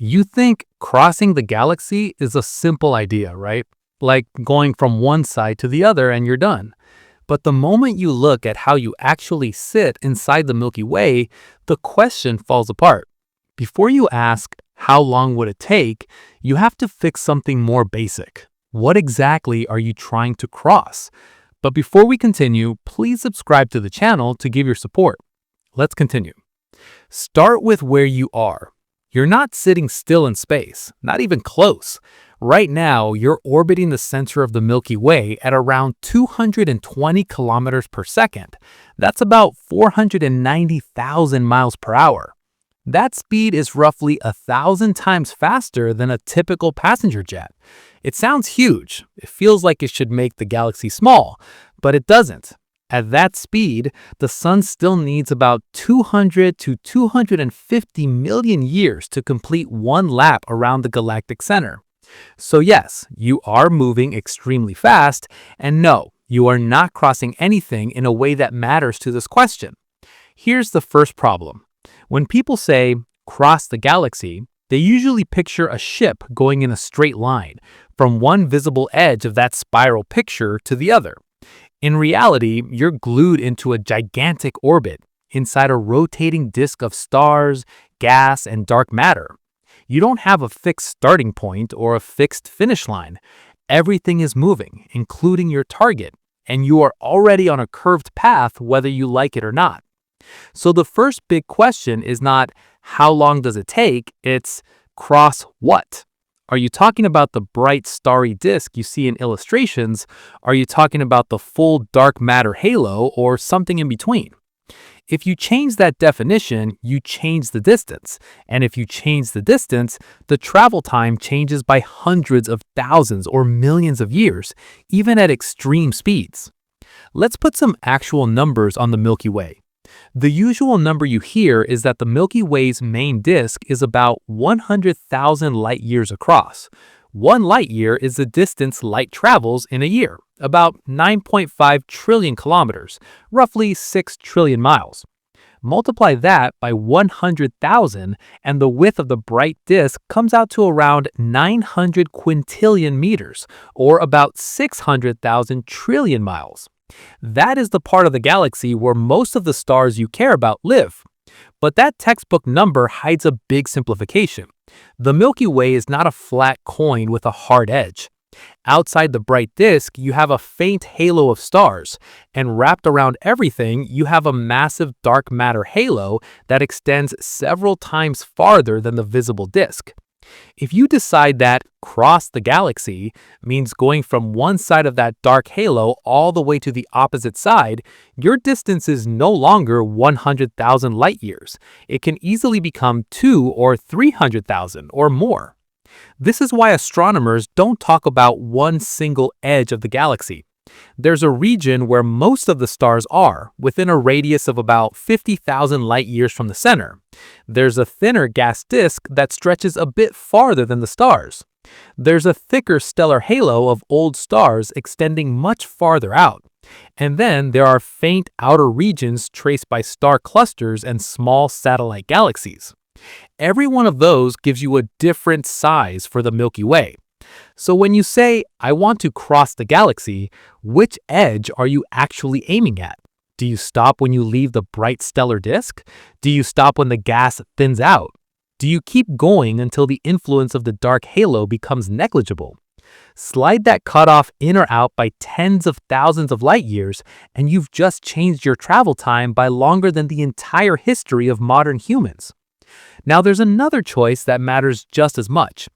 You think crossing the galaxy is a simple idea, right? Like going from one side to the other and you're done. But the moment you look at how you actually sit inside the Milky Way, the question falls apart. Before you ask, how long would it take, you have to fix something more basic. What exactly are you trying to cross? But before we continue, please subscribe to the channel to give your support. Let's continue. Start with where you are. You're not sitting still in space, not even close. Right now, you're orbiting the center of the Milky Way at around 220 kilometers per second. That's about 490,000 miles per hour. That speed is roughly 1,000 times faster than a typical passenger jet. It sounds huge. It feels like it should make the galaxy small, but it doesn't. At that speed, the sun still needs about 200 to 250 million years to complete one lap around the galactic center. So yes, you are moving extremely fast, and no, you are not crossing anything in a way that matters to this question. Here's the first problem. When people say, cross the galaxy, they usually picture a ship going in a straight line, from one visible edge of that spiral picture to the other. In reality, you're glued into a gigantic orbit inside a rotating disk of stars, gas, and dark matter. You don't have a fixed starting point or a fixed finish line. Everything is moving, including your target, and you are already on a curved path whether you like it or not. So the first big question is not how long does it take, it's cross what? Are you talking about the bright starry disk you see in illustrations? Are you talking about the full dark matter halo or something in between? If you change that definition, you change the distance. And if you change the distance, the travel time changes by hundreds of thousands or millions of years, even at extreme speeds. Let's put some actual numbers on the Milky Way. The usual number you hear is that the Milky Way's main disk is about 100,000 light years across. 1 light year is the distance light travels in a year, about 9.5 trillion kilometers, roughly 6 trillion miles. Multiply that by 100,000 and the width of the bright disk comes out to around 900 quintillion meters, or about 600,000 trillion miles. That is the part of the galaxy where most of the stars you care about live. But that textbook number hides a big simplification. The Milky Way is not a flat coin with a hard edge. Outside the bright disk, you have a faint halo of stars, and wrapped around everything, you have a massive dark matter halo that extends several times farther than the visible disk. If you decide that cross the galaxy means going from one side of that dark halo all the way to the opposite side, your distance is no longer 100,000 light years. It can easily become 2 or 300,000 or more. This is why astronomers don't talk about one single edge of the galaxy. There's a region where most of the stars are, within a radius of about 50,000 light years from the center. There's a thinner gas disk that stretches a bit farther than the stars. There's a thicker stellar halo of old stars extending much farther out. And then there are faint outer regions traced by star clusters and small satellite galaxies. Every one of those gives you a different size for the Milky Way. So when you say, I want to cross the galaxy, which edge are you actually aiming at? Do you stop when you leave the bright stellar disk? Do you stop when the gas thins out? Do you keep going until the influence of the dark halo becomes negligible? Slide that cutoff in or out by tens of thousands of light years, and you've just changed your travel time by longer than the entire history of modern humans. Now there's another choice that matters just as much.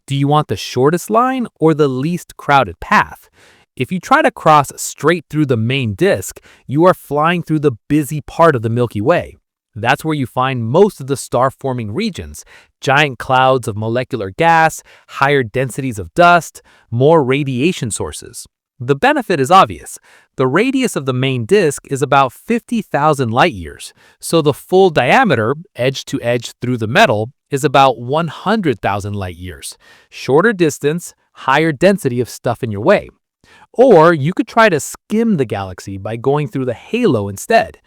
Do you want the shortest line or the least crowded path? If you try to cross straight through the main disk, you are flying through the busy part of the Milky Way. That's where you find most of the star-forming regions, giant clouds of molecular gas, higher densities of dust, more radiation sources. The benefit is obvious. The radius of the main disk is about 50,000 light years, so the full diameter, edge to edge through the metal, is about 100,000 light years. Shorter distance, higher density of stuff in your way. Or you could try to skim the galaxy by going through the halo instead.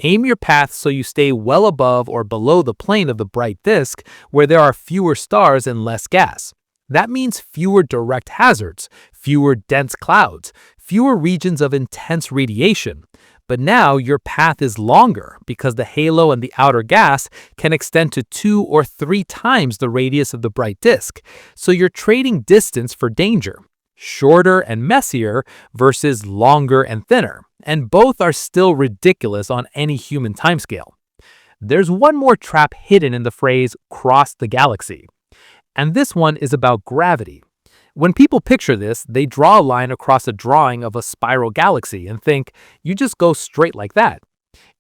Aim your path so you stay well above or below the plane of the bright disk where there are fewer stars and less gas. That means fewer direct hazards, fewer dense clouds, fewer regions of intense radiation. But now your path is longer because the halo and the outer gas can extend to 2 or 3 times the radius of the bright disk, so you're trading distance for danger. Shorter and messier versus longer and thinner, and both are still ridiculous on any human timescale. There's one more trap hidden in the phrase "cross the galaxy," and this one is about gravity. When people picture this, they draw a line across a drawing of a spiral galaxy and think, you just go straight like that.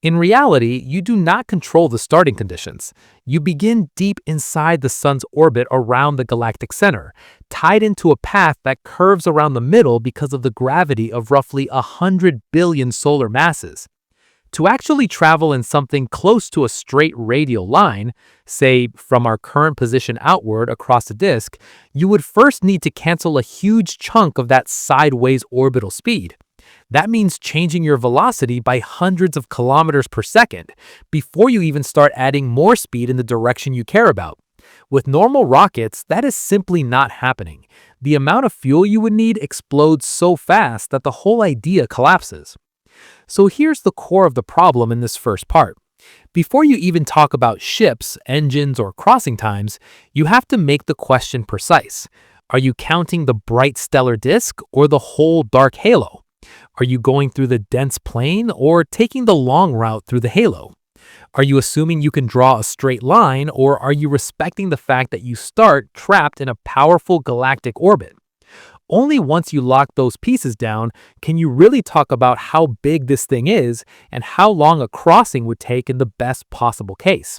In reality, you do not control the starting conditions. You begin deep inside the sun's orbit around the galactic center, tied into a path that curves around the middle because of the gravity of roughly 100 billion solar masses. To actually travel in something close to a straight radial line, say from our current position outward across the disk, you would first need to cancel a huge chunk of that sideways orbital speed. That means changing your velocity by hundreds of kilometers per second before you even start adding more speed in the direction you care about. With normal rockets, that is simply not happening. The amount of fuel you would need explodes so fast that the whole idea collapses. So here's the core of the problem in this first part. Before you even talk about ships, engines, or crossing times, you have to make the question precise. Are you counting the bright stellar disk or the whole dark halo? Are you going through the dense plane or taking the long route through the halo? Are you assuming you can draw a straight line, or are you respecting the fact that you start trapped in a powerful galactic orbit? Only once you lock those pieces down can you really talk about how big this thing is and how long a crossing would take in the best possible case.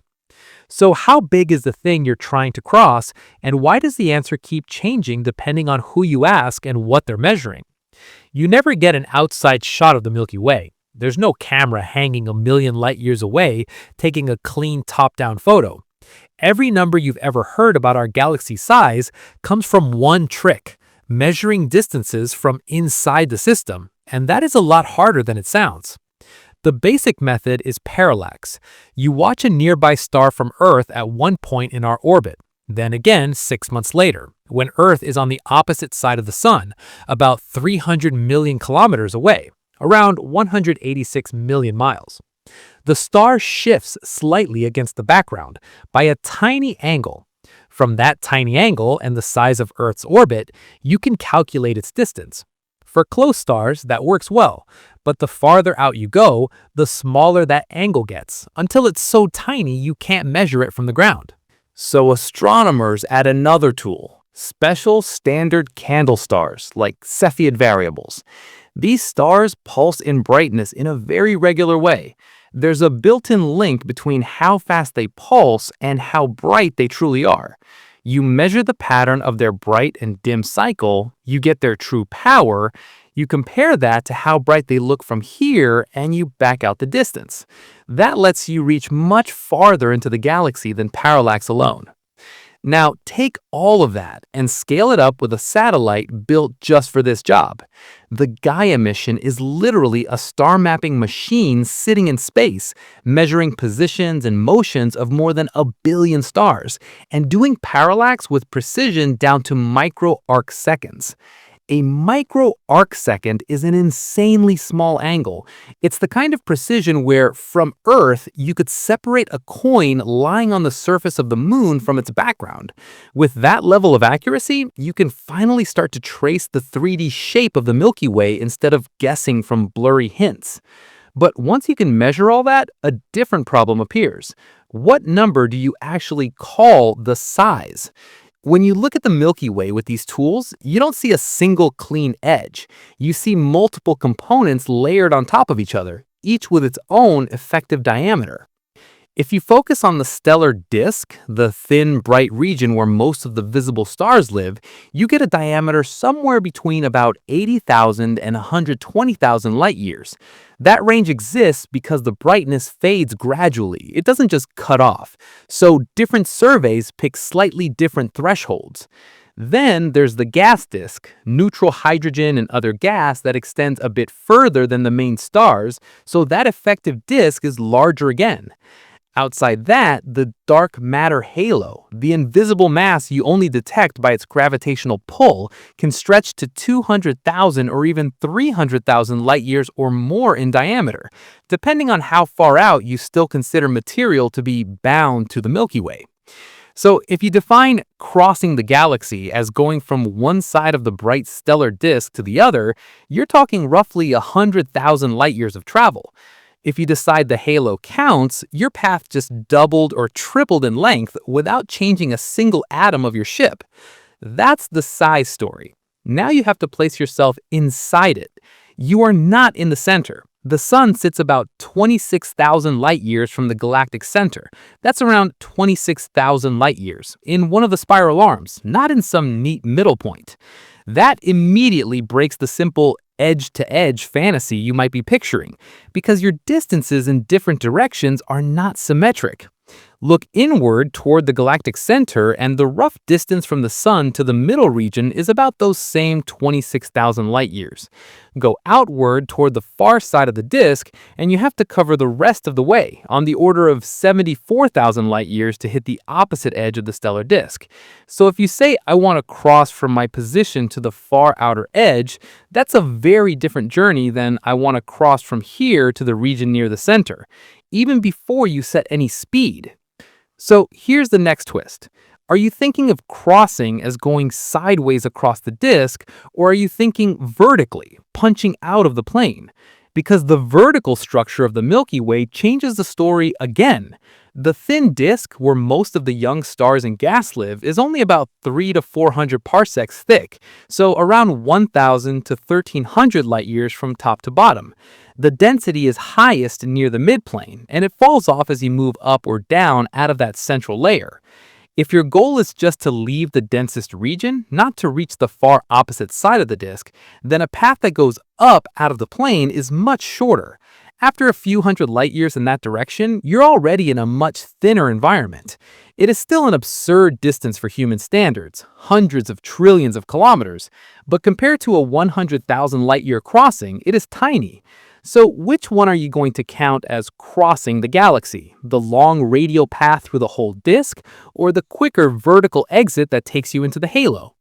So how big is the thing you're trying to cross, and why does the answer keep changing depending on who you ask and what they're measuring? You never get an outside shot of the Milky Way. There's no camera hanging a million light years away taking a clean top-down photo. Every number you've ever heard about our galaxy size comes from one trick: measuring distances from inside the system, and that is a lot harder than it sounds. The basic method is parallax. You watch a nearby star from Earth at one point in our orbit, then again 6 months later, when Earth is on the opposite side of the Sun, about 300 million kilometers away, around 186 million miles. The star shifts slightly against the background by a tiny angle. From that tiny angle and the size of Earth's orbit, you can calculate its distance. For close stars, that works well, but the farther out you go, the smaller that angle gets, until it's so tiny you can't measure it from the ground. So astronomers add another tool: special standard candle stars, like Cepheid variables. These stars pulse in brightness in a very regular way. There's a built-in link between how fast they pulse and how bright they truly are. You measure the pattern of their bright and dim cycle, you get their true power, you compare that to how bright they look from here, and you back out the distance. That lets you reach much farther into the galaxy than parallax alone. Now, take all of that and scale it up with a satellite built just for this job. The Gaia mission is literally a star mapping machine sitting in space, measuring positions and motions of more than 1 billion stars, and doing parallax with precision down to micro arc seconds. A micro arc second is an insanely small angle. It's the kind of precision where, from Earth, you could separate a coin lying on the surface of the moon from its background. With that level of accuracy, you can finally start to trace the 3D shape of the Milky Way instead of guessing from blurry hints. But once you can measure all that, a different problem appears. What number do you actually call the size? When you look at the Milky Way with these tools, you don't see a single clean edge. You see multiple components layered on top of each other, each with its own effective diameter. If you focus on the stellar disk, the thin, bright region where most of the visible stars live, you get a diameter somewhere between about 80,000 and 120,000 light years. That range exists because the brightness fades gradually. It doesn't just cut off. So different surveys pick slightly different thresholds. Then there's the gas disk, neutral hydrogen and other gas that extends a bit further than the main stars, so that effective disk is larger again. Outside that, the dark matter halo, the invisible mass you only detect by its gravitational pull, can stretch to 200,000 or even 300,000 light years or more in diameter, depending on how far out you still consider material to be bound to the Milky Way. So, if you define crossing the galaxy as going from one side of the bright stellar disk to the other, you're talking roughly 100,000 light years of travel. If you decide the halo counts, your path just doubled or tripled in length without changing a single atom of your ship. That's the size story. Now you have to place yourself inside it. You are not in the center. The sun sits about 26,000 light years from the galactic center. That's around 26,000 light years in one of the spiral arms, not in some neat middle point. That immediately breaks the simple edge-to-edge fantasy you might be picturing, because your distances in different directions are not symmetric. Look inward toward the galactic center, and the rough distance from the sun to the middle region is about those same 26,000 light years. Go outward toward the far side of the disk, and you have to cover the rest of the way, on the order of 74,000 light years to hit the opposite edge of the stellar disk. So if you say, I want to cross from my position to the far outer edge, that's a very different journey than I want to cross from here to the region near the center, even before you set any speed. So here's the next twist. Are you thinking of crossing as going sideways across the disk, or are you thinking vertically, punching out of the plane? Because the vertical structure of the Milky Way changes the story again. The thin disk, where most of the young stars and gas live, is only about 300 to 400 parsecs thick, so around 1,000 to 1,300 light years from top to bottom. The density is highest near the midplane, and it falls off as you move up or down out of that central layer. If your goal is just to leave the densest region, not to reach the far opposite side of the disk, then a path that goes up out of the plane is much shorter. After a few hundred light years in that direction, you're already in a much thinner environment. It is still an absurd distance for human standards, hundreds of trillions of kilometers, but compared to a 100,000 light year crossing, it is tiny. So which one are you going to count as crossing the galaxy? The long radial path through the whole disk, or the quicker vertical exit that takes you into the halo?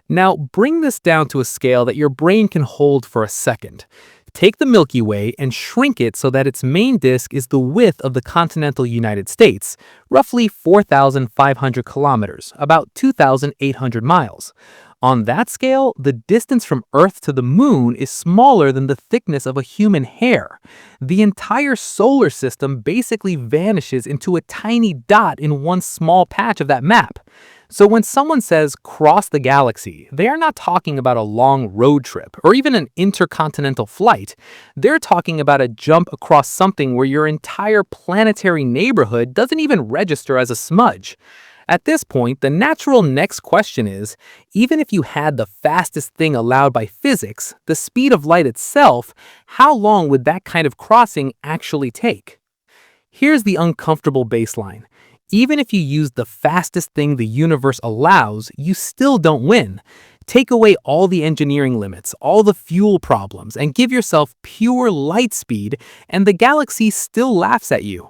Now bring this down to a scale that your brain can hold for a second. Take the Milky Way and shrink it so that its main disk is the width of the continental United States, roughly 4,500 kilometers, about 2,800 miles. On that scale, the distance from Earth to the Moon is smaller than the thickness of a human hair. The entire solar system basically vanishes into a tiny dot in one small patch of that map. So when someone says cross the galaxy, they are not talking about a long road trip or even an intercontinental flight. They're talking about a jump across something where your entire planetary neighborhood doesn't even register as a smudge. At this point, the natural next question is, even if you had the fastest thing allowed by physics, the speed of light itself, how long would that kind of crossing actually take? Here's the uncomfortable baseline. Even if you use the fastest thing the universe allows, you still don't win. Take away all the engineering limits, all the fuel problems, and give yourself pure light speed, and the galaxy still laughs at you.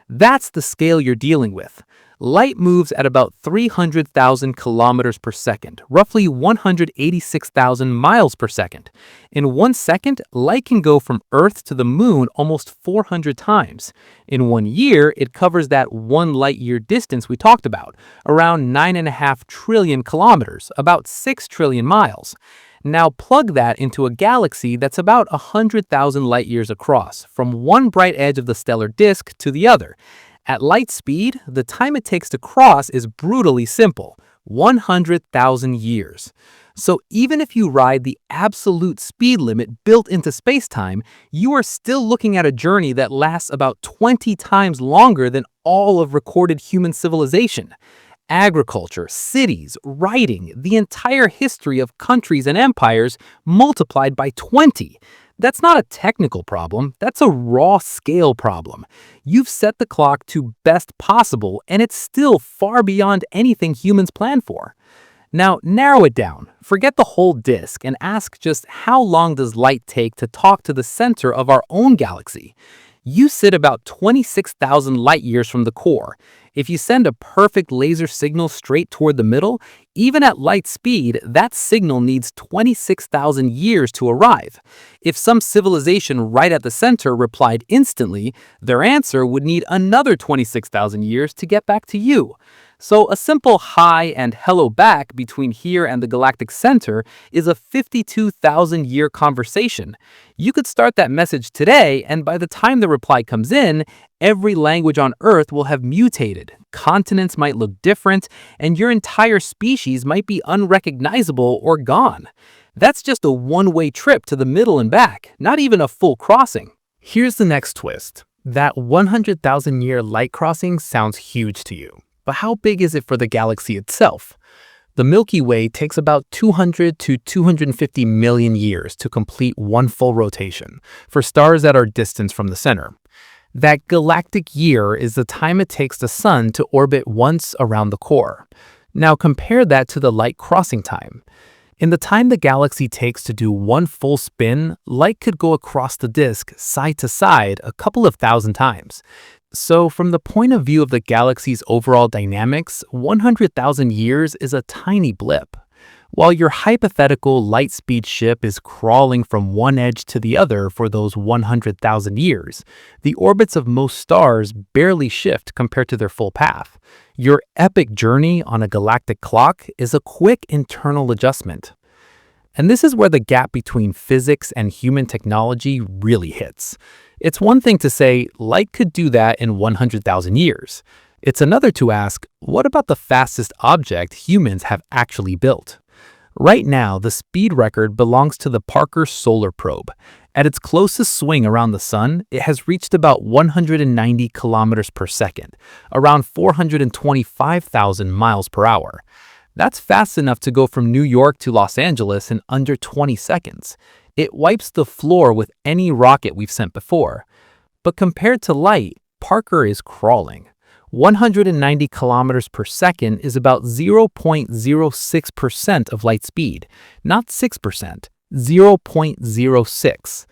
That's the scale you're dealing with. Light moves at about 300,000 kilometers per second, roughly 186,000 miles per second. In 1 second, light can go from Earth to the Moon almost 400 times. In 1 year, it covers that 1 light-year distance we talked about, around 9.5 trillion kilometers, about 6 trillion miles. Now plug that into a galaxy that's about 100,000 light years across, from one bright edge of the stellar disk to the other. At light speed, the time it takes to cross is brutally simple, 100,000 years. So even if you ride the absolute speed limit built into space-time, you are still looking at a journey that lasts about 20 times longer than all of recorded human civilization. Agriculture, cities, writing, the entire history of countries and empires multiplied by 20. That's not a technical problem, that's a raw scale problem. You've set the clock to best possible, and it's still far beyond anything humans plan for. Now, narrow it down. Forget the whole disk and ask just how long does light take to talk to the center of our own galaxy? You sit about 26,000 light years from the core. If you send a perfect laser signal straight toward the middle, even at light speed, that signal needs 26,000 years to arrive. If some civilization right at the center replied instantly, their answer would need another 26,000 years to get back to you. So a simple hi and hello back between here and the galactic center is a 52,000-year conversation. You could start that message today, and by the time the reply comes in, every language on Earth will have mutated. Continents might look different, and your entire species might be unrecognizable or gone. That's just a one-way trip to the middle and back, not even a full crossing. Here's the next twist. That 100,000-year light crossing sounds huge to you. But how big is it for the galaxy itself? The Milky Way takes about 200 to 250 million years to complete one full rotation for stars that are distant from the center. That galactic year is the time it takes the Sun to orbit once around the core. Now compare that to the light crossing time. In the time the galaxy takes to do one full spin, light could go across the disk side to side a couple of thousand times. So from the point of view of the galaxy's overall dynamics, 100,000 years is a tiny blip. While your hypothetical light-speed ship is crawling from one edge to the other for those 100,000 years, the orbits of most stars barely shift compared to their full path. Your epic journey on a galactic clock is a quick internal adjustment. And this is where the gap between physics and human technology really hits. It's one thing to say, light could do that in 100,000 years. It's another to ask, what about the fastest object humans have actually built? Right now, the speed record belongs to the Parker Solar Probe. At its closest swing around the Sun, it has reached about 190 kilometers per second, around 425,000 miles per hour. That's fast enough to go from New York to Los Angeles in under 20 seconds. It wipes the floor with any rocket we've sent before. But compared to light, Parker is crawling. 190 kilometers per second is about 0.06% of light speed, not 6%, 0.06.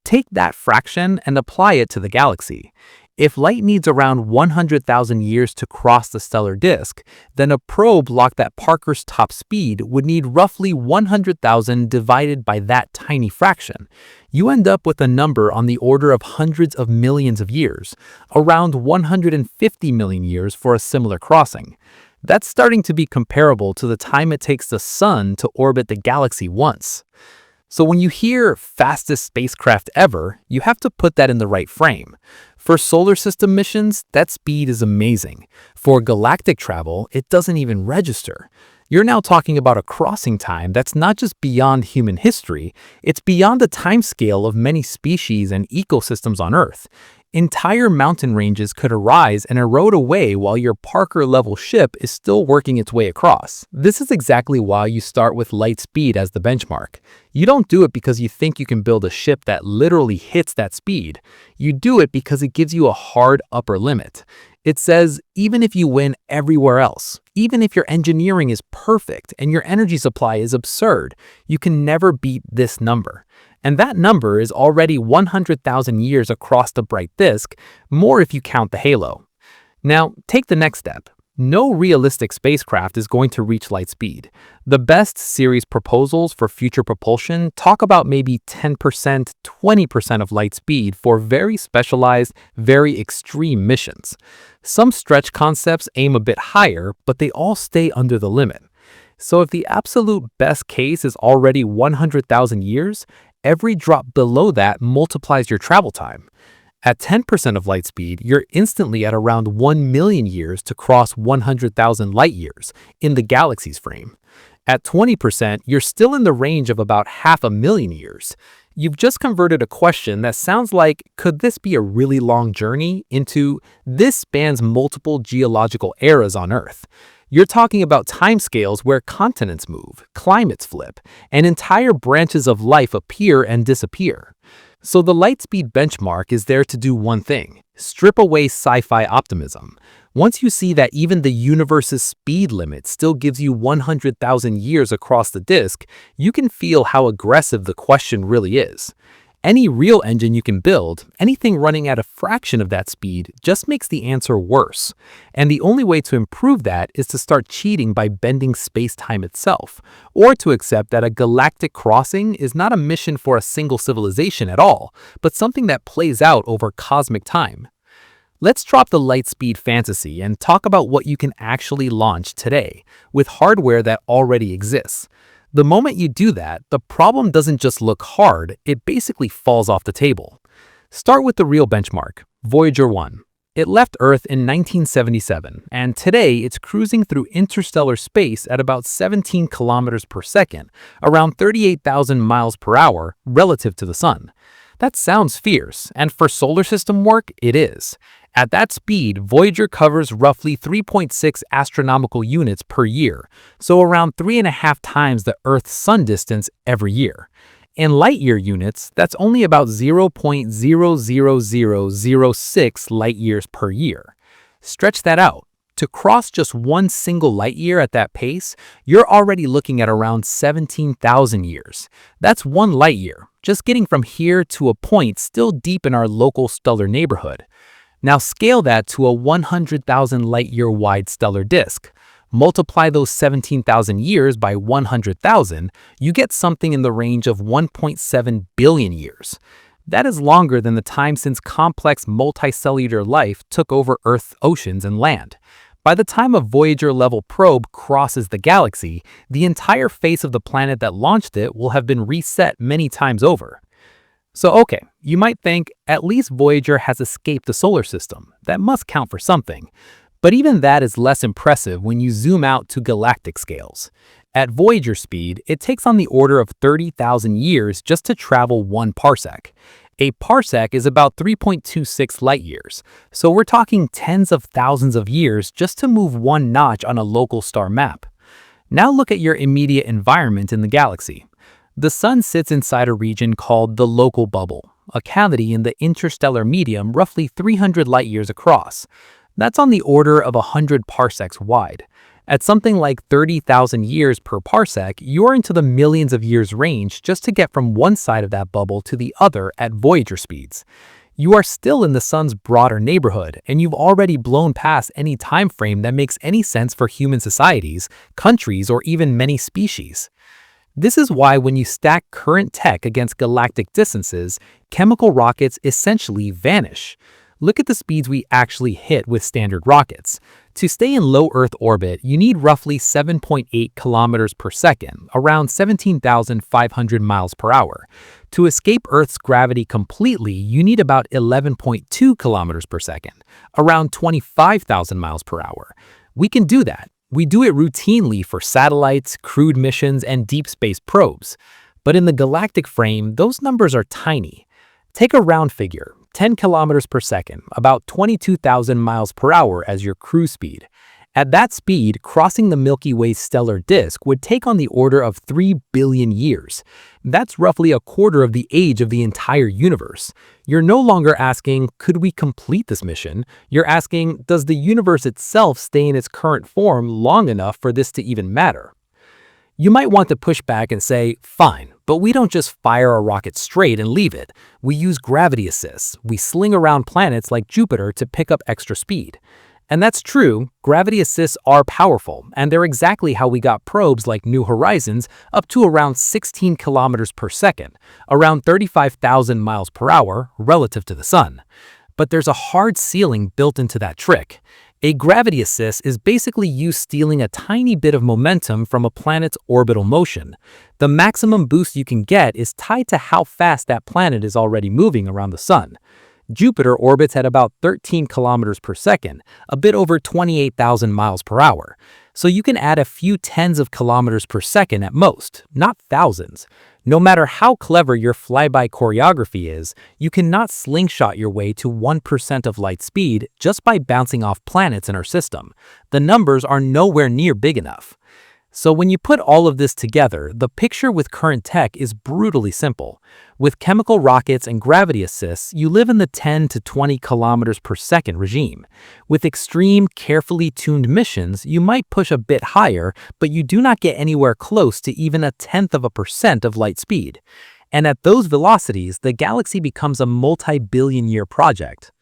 Take that fraction and apply it to the galaxy. If light needs around 100,000 years to cross the stellar disk, then a probe locked at Parker's top speed would need roughly 100,000 divided by that tiny fraction. You end up with a number on the order of hundreds of millions of years, around 150 million years for a similar crossing. That's starting to be comparable to the time it takes the Sun to orbit the galaxy once. So when you hear fastest spacecraft ever, you have to put that in the right frame. For solar system missions, that speed is amazing. For galactic travel, it doesn't even register. You're now talking about a crossing time that's not just beyond human history, it's beyond the timescale of many species and ecosystems on Earth. Entire mountain ranges could arise and erode away while your Parker-level ship is still working its way across. This is exactly why you start with light speed as the benchmark. You don't do it because you think you can build a ship that literally hits that speed. You do it because it gives you a hard upper limit. It says, even if you win everywhere else, even if your engineering is perfect and your energy supply is absurd, you can never beat this number. And that number is already 100,000 years across the bright disk, more if you count the halo. Now, take the next step. No realistic spacecraft is going to reach light speed. The best series proposals for future propulsion talk about maybe 10%, 20% of light speed for very specialized, very extreme missions. Some stretch concepts aim a bit higher, but they all stay under the limit. So if the absolute best case is already 100,000 years, every drop below that multiplies your travel time. At 10% of light speed, you're instantly at around 1 million years to cross 100,000 light years in the galaxy's frame. At 20%, you're still in the range of about 500,000 years. You've just converted a question that sounds like, could this be a really long journey, into this spans multiple geological eras on Earth. You're talking about timescales where continents move, climates flip, and entire branches of life appear and disappear. So the light speed benchmark is there to do one thing: strip away sci-fi optimism. Once you see that even the universe's speed limit still gives you 100,000 years across the disk, you can feel how aggressive the question really is. Any real engine you can build, anything running at a fraction of that speed, just makes the answer worse. And the only way to improve that is to start cheating by bending space-time itself, or to accept that a galactic crossing is not a mission for a single civilization at all, but something that plays out over cosmic time. Let's drop the light speed fantasy and talk about what you can actually launch today, with hardware that already exists. The moment you do that, the problem doesn't just look hard, it basically falls off the table. Start with the real benchmark, Voyager 1. It left Earth in 1977, and today it's cruising through interstellar space at about 17 kilometers per second, around 38,000 miles per hour relative to the Sun. That sounds fierce, and for solar system work, it is. At that speed, Voyager covers roughly 3.6 astronomical units per year, so around 3.5 times the Earth's sun distance every year. In light-year units, that's only about 0.00006 light-years per year. Stretch that out. To cross just one single light-year at that pace, you're already looking at around 17,000 years. That's one light-year, just getting from here to a point still deep in our local stellar neighborhood. Now scale that to a 100,000 light-year wide stellar disk. Multiply those 17,000 years by 100,000, you get something in the range of 1.7 billion years. That is longer than the time since complex multicellular life took over Earth's oceans and land. By the time a Voyager-level probe crosses the galaxy, the entire face of the planet that launched it will have been reset many times over. So okay, you might think, at least Voyager has escaped the solar system. That must count for something. But even that is less impressive when you zoom out to galactic scales. At Voyager speed, it takes on the order of 30,000 years just to travel 1 parsec. A parsec is about 3.26 light years, so we're talking tens of thousands of years just to move one notch on a local star map. Now look at your immediate environment in the galaxy. The Sun sits inside a region called the local bubble, a cavity in the interstellar medium roughly 300 light-years across. That's on the order of 100 parsecs wide. At something like 30,000 years per parsec, you're into the millions of years range just to get from one side of that bubble to the other at Voyager speeds. You are still in the Sun's broader neighborhood, and you've already blown past any time frame that makes any sense for human societies, countries, or even many species. This is why when you stack current tech against galactic distances, chemical rockets essentially vanish. Look at the speeds we actually hit with standard rockets. To stay in low Earth orbit, you need roughly 7.8 kilometers per second, around 17,500 miles per hour. To escape Earth's gravity completely, you need about 11.2 kilometers per second, around 25,000 miles per hour. We can do that. We do it routinely for satellites, crewed missions, and deep space probes. But in the galactic frame, those numbers are tiny. Take a round figure, 10 kilometers per second, about 22,000 miles per hour as your cruise speed. At that speed, crossing the Milky Way's stellar disk would take on the order of 3 billion years. That's roughly a quarter of the age of the entire universe. You're no longer asking, could we complete this mission? You're asking, does the universe itself stay in its current form long enough for this to even matter? You might want to push back and say, fine, but we don't just fire a rocket straight and leave it. We use gravity assists. We sling around planets like Jupiter to pick up extra speed. And that's true, gravity assists are powerful, and they're exactly how we got probes like New Horizons up to around 16 kilometers per second, around 35,000 miles per hour relative to the Sun. But there's a hard ceiling built into that trick. A gravity assist is basically you stealing a tiny bit of momentum from a planet's orbital motion. The maximum boost you can get is tied to how fast that planet is already moving around the Sun. Jupiter orbits at about 13 kilometers per second, a bit over 28,000 miles per hour. So you can add a few tens of kilometers per second at most, not thousands. No matter how clever your flyby choreography is, you cannot slingshot your way to 1% of light speed just by bouncing off planets in our system. The numbers are nowhere near big enough. So when you put all of this together, the picture with current tech is brutally simple. With chemical rockets and gravity assists, you live in the 10 to 20 kilometers per second regime. With extreme, carefully tuned missions, you might push a bit higher, but you do not get anywhere close to even a tenth of a percent of light speed. And at those velocities, the galaxy becomes a multi-billion-year project.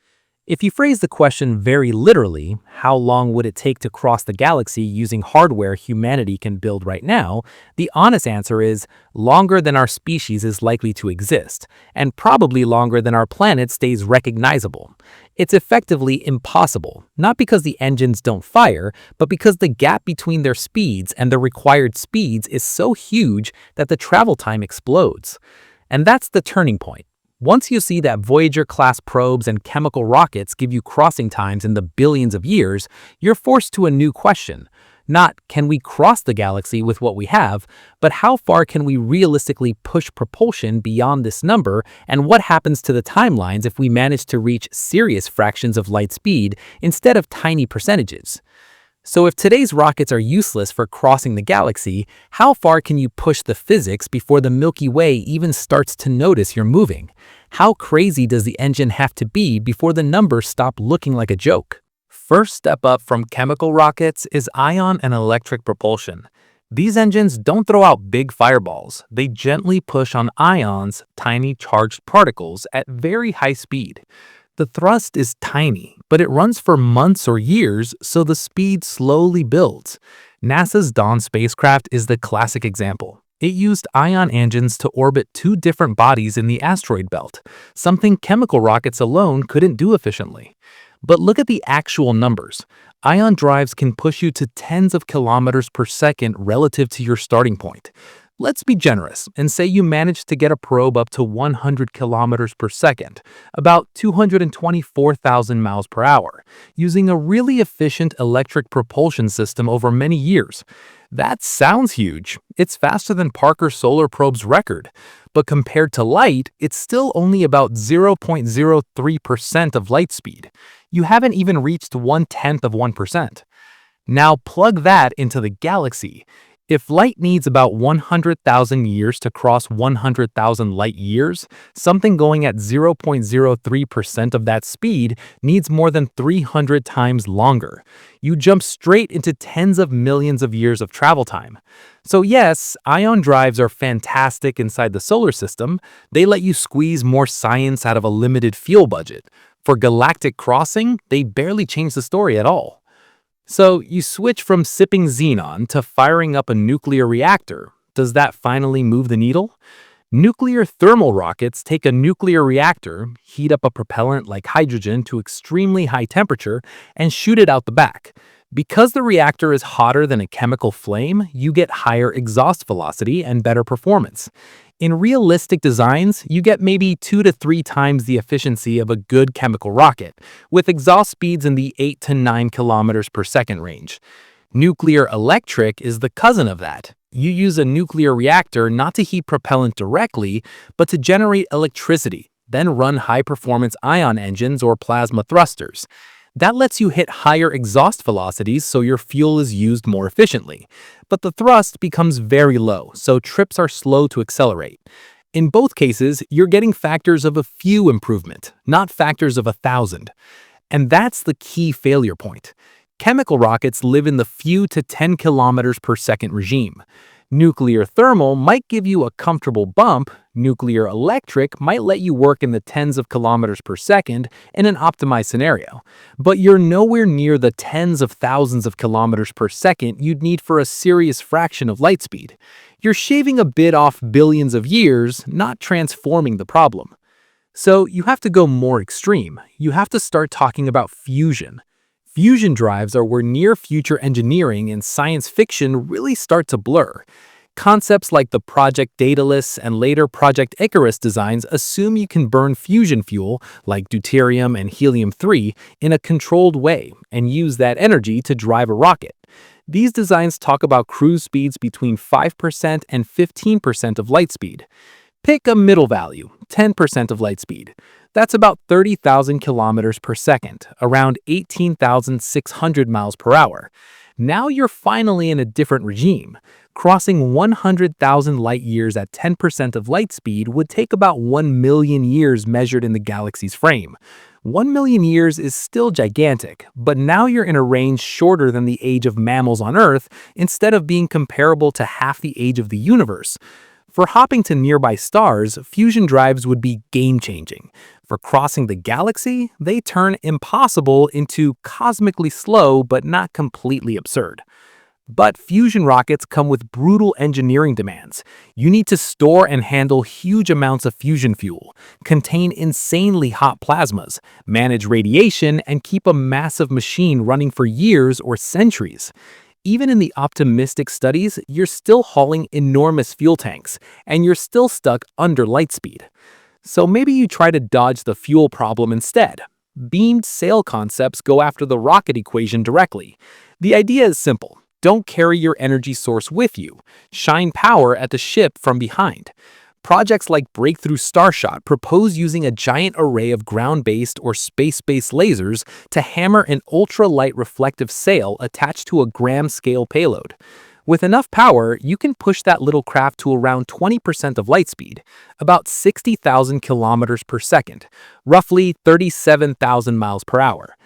If you phrase the question very literally, how long would it take to cross the galaxy using hardware humanity can build right now, the honest answer is longer than our species is likely to exist, and probably longer than our planet stays recognizable. It's effectively impossible, not because the engines don't fire, but because the gap between their speeds and the required speeds is so huge that the travel time explodes. And that's the turning point. Once you see that Voyager-class probes and chemical rockets give you crossing times in the billions of years, you're forced to a new question. Not, can we cross the galaxy with what we have, but how far can we realistically push propulsion beyond this number, and what happens to the timelines if we manage to reach serious fractions of light speed instead of tiny percentages? So if today's rockets are useless for crossing the galaxy, how far can you push the physics before the Milky Way even starts to notice you're moving? How crazy does the engine have to be before the numbers stop looking like a joke? First step up from chemical rockets is ion and electric propulsion. These engines don't throw out big fireballs. They gently push on ions, tiny charged particles, at very high speed. The thrust is tiny, but it runs for months or years, so the speed slowly builds. NASA's Dawn spacecraft is the classic example. It used ion engines to orbit two different bodies in the asteroid belt, something chemical rockets alone couldn't do efficiently. But look at the actual numbers. Ion drives can push you to tens of kilometers per second relative to your starting point. Let's be generous and say you managed to get a probe up to 100 kilometers per second, about 224,000 miles per hour, using a really efficient electric propulsion system over many years. That sounds huge. It's faster than Parker Solar Probe's record. But compared to light, it's still only about 0.03% of light speed. You haven't even reached 1/10 of 1%. Now plug that into the galaxy. If light needs about 100,000 years to cross 100,000 light years, something going at 0.03% of that speed needs more than 300 times longer. You jump straight into tens of millions of years of travel time. So yes, ion drives are fantastic inside the solar system. They let you squeeze more science out of a limited fuel budget. For galactic crossing, they barely change the story at all. So you switch from sipping xenon to firing up a nuclear reactor. Does that finally move the needle? Nuclear thermal rockets take a nuclear reactor, heat up a propellant like hydrogen to extremely high temperature, and shoot it out the back. Because the reactor is hotter than a chemical flame, you get higher exhaust velocity and better performance. In realistic designs, you get maybe 2 to 3 times the efficiency of a good chemical rocket, with exhaust speeds in the 8 to 9 kilometers per second range. Nuclear electric is the cousin of that. You use a nuclear reactor not to heat propellant directly, but to generate electricity, then run high-performance ion engines or plasma thrusters. That lets you hit higher exhaust velocities so your fuel is used more efficiently. But the thrust becomes very low, so trips are slow to accelerate. In both cases, you're getting factors of a few improvement, not factors of 1,000. And that's the key failure point. Chemical rockets live in the few to 10 kilometers per second regime. Nuclear thermal might give you a comfortable bump. Nuclear electric might let you work in the tens of kilometers per second in an optimized scenario. But you're nowhere near the tens of thousands of kilometers per second you'd need for a serious fraction of light speed. You're shaving a bit off billions of years, not transforming the problem. So you have to go more extreme. You have to start talking about fusion. Fusion drives are where near-future engineering and science fiction really start to blur. Concepts like the Project Daedalus and later Project Icarus designs assume you can burn fusion fuel, like deuterium and helium-3, in a controlled way and use that energy to drive a rocket. These designs talk about cruise speeds between 5% and 15% of light speed. Pick a middle value, 10% of light speed. That's about 30,000 kilometers per second, around 18,600 miles per hour. Now you're finally in a different regime. Crossing 100,000 light years at 10% of light speed would take about 1 million years measured in the galaxy's frame. 1 million years is still gigantic, but now you're in a range shorter than the age of mammals on Earth instead of being comparable to half the age of the universe. For hopping to nearby stars, fusion drives would be game-changing. For crossing the galaxy, they turn impossible into cosmically slow but not completely absurd. But fusion rockets come with brutal engineering demands. You need to store and handle huge amounts of fusion fuel, contain insanely hot plasmas, manage radiation, and keep a massive machine running for years or centuries. Even in the optimistic studies, you're still hauling enormous fuel tanks, and you're still stuck under light speed. So maybe you try to dodge the fuel problem instead. Beamed sail concepts go after the rocket equation directly. The idea is simple. Don't carry your energy source with you. Shine power at the ship from behind. Projects like Breakthrough Starshot propose using a giant array of ground-based or space-based lasers to hammer an ultra-light reflective sail attached to a gram-scale payload. With enough power, you can push that little craft to around 20% of light speed, about 60,000 kilometers per second, roughly 37,000 miles per hour.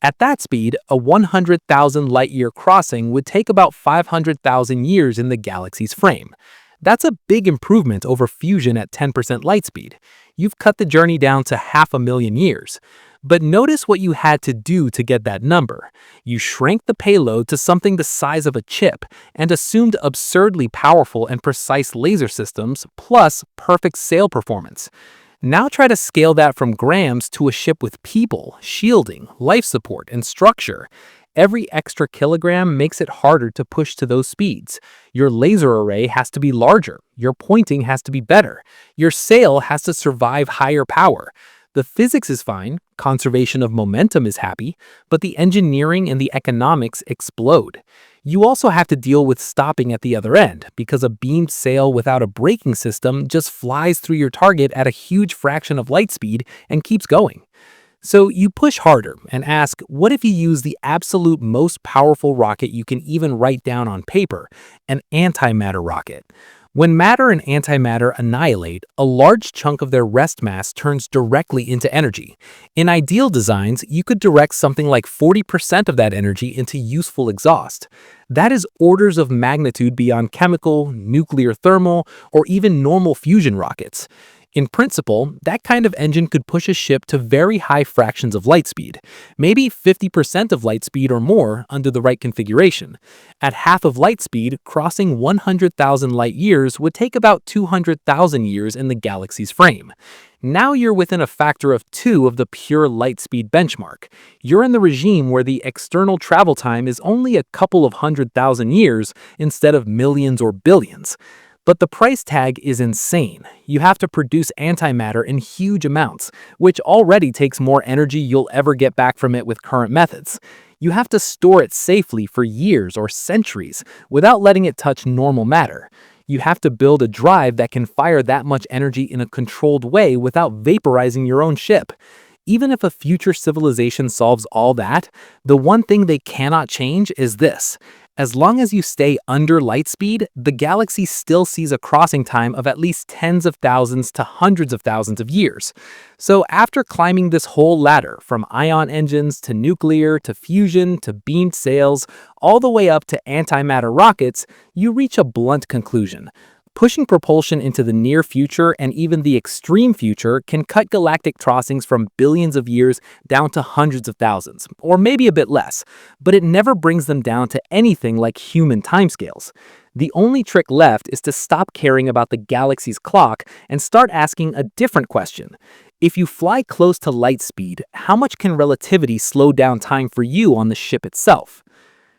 At that speed, a 100,000 light-year crossing would take about 500,000 years in the galaxy's frame. That's a big improvement over fusion at 10% light speed. You've cut the journey down to 500,000 years. But notice what you had to do to get that number. You shrank the payload to something the size of a chip and assumed absurdly powerful and precise laser systems plus perfect sail performance. Now try to scale that from grams to a ship with people, shielding, life support, and structure. Every extra kilogram makes it harder to push to those speeds. Your laser array has to be larger, your pointing has to be better, your sail has to survive higher power. The physics is fine, conservation of momentum is happy, but the engineering and the economics explode. You also have to deal with stopping at the other end, because a beamed sail without a braking system just flies through your target at a huge fraction of light speed and keeps going. So you push harder and ask, what if you use the absolute most powerful rocket you can even write down on paper, an antimatter rocket? When matter and antimatter annihilate, a large chunk of their rest mass turns directly into energy. In ideal designs, you could direct something like 40% of that energy into useful exhaust. That is orders of magnitude beyond chemical, nuclear thermal, or even normal fusion rockets. In principle, that kind of engine could push a ship to very high fractions of light speed, maybe 50% of light speed or more under the right configuration. At half of light speed, crossing 100,000 light years would take about 200,000 years in the galaxy's frame. Now you're within a factor of 2 of the pure light speed benchmark. You're in the regime where the external travel time is only a couple of 100,000 years instead of millions or billions. But the price tag is insane. You have to produce antimatter in huge amounts, which already takes more energy you'll ever get back from it with current methods. You have to store it safely for years or centuries without letting it touch normal matter. You have to build a drive that can fire that much energy in a controlled way without vaporizing your own ship. Even if a future civilization solves all that, the one thing they cannot change is this. As long as you stay under light speed, the galaxy still sees a crossing time of at least tens of thousands to hundreds of thousands of years. So after climbing this whole ladder, from ion engines to nuclear to fusion to beamed sails, all the way up to antimatter rockets, you reach a blunt conclusion. Pushing propulsion into the near future and even the extreme future can cut galactic crossings from billions of years down to hundreds of thousands, or maybe a bit less, but it never brings them down to anything like human timescales. The only trick left is to stop caring about the galaxy's clock and start asking a different question. If you fly close to light speed, how much can relativity slow down time for you on the ship itself?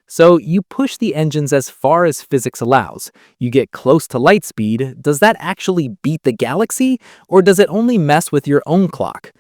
So you push the engines as far as physics allows. You get close to light speed. Does that actually beat the galaxy, or does it only mess with your own clock?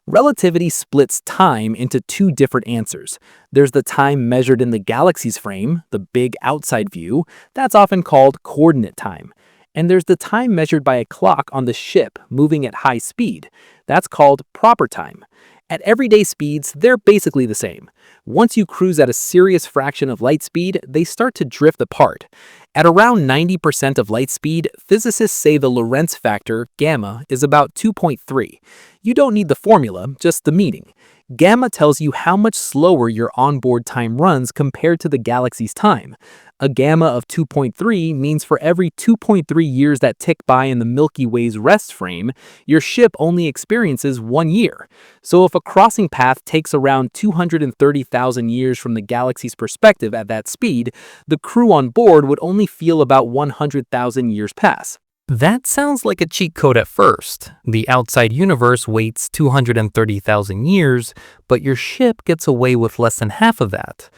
Relativity splits time into two different answers. There's the time measured in the galaxy's frame, the big outside view. That's often called coordinate time. And there's the time measured by a clock on the ship moving at high speed. That's called proper time. At everyday speeds, they're basically the same. Once you cruise at a serious fraction of light speed, they start to drift apart. At around 90% of light speed, physicists say the Lorentz factor, gamma, is about 2.3. You don't need the formula, just the meaning. Gamma tells you how much slower your onboard time runs compared to the galaxy's time. A gamma of 2.3 means for every 2.3 years that tick by in the Milky Way's rest frame, your ship only experiences 1 year. So if a crossing path takes around 230,000 years from the galaxy's perspective at that speed, the crew on board would only feel about 100,000 years pass. That sounds like a cheat code at first. The outside universe waits 230,000 years, but your ship gets away with less than half of that.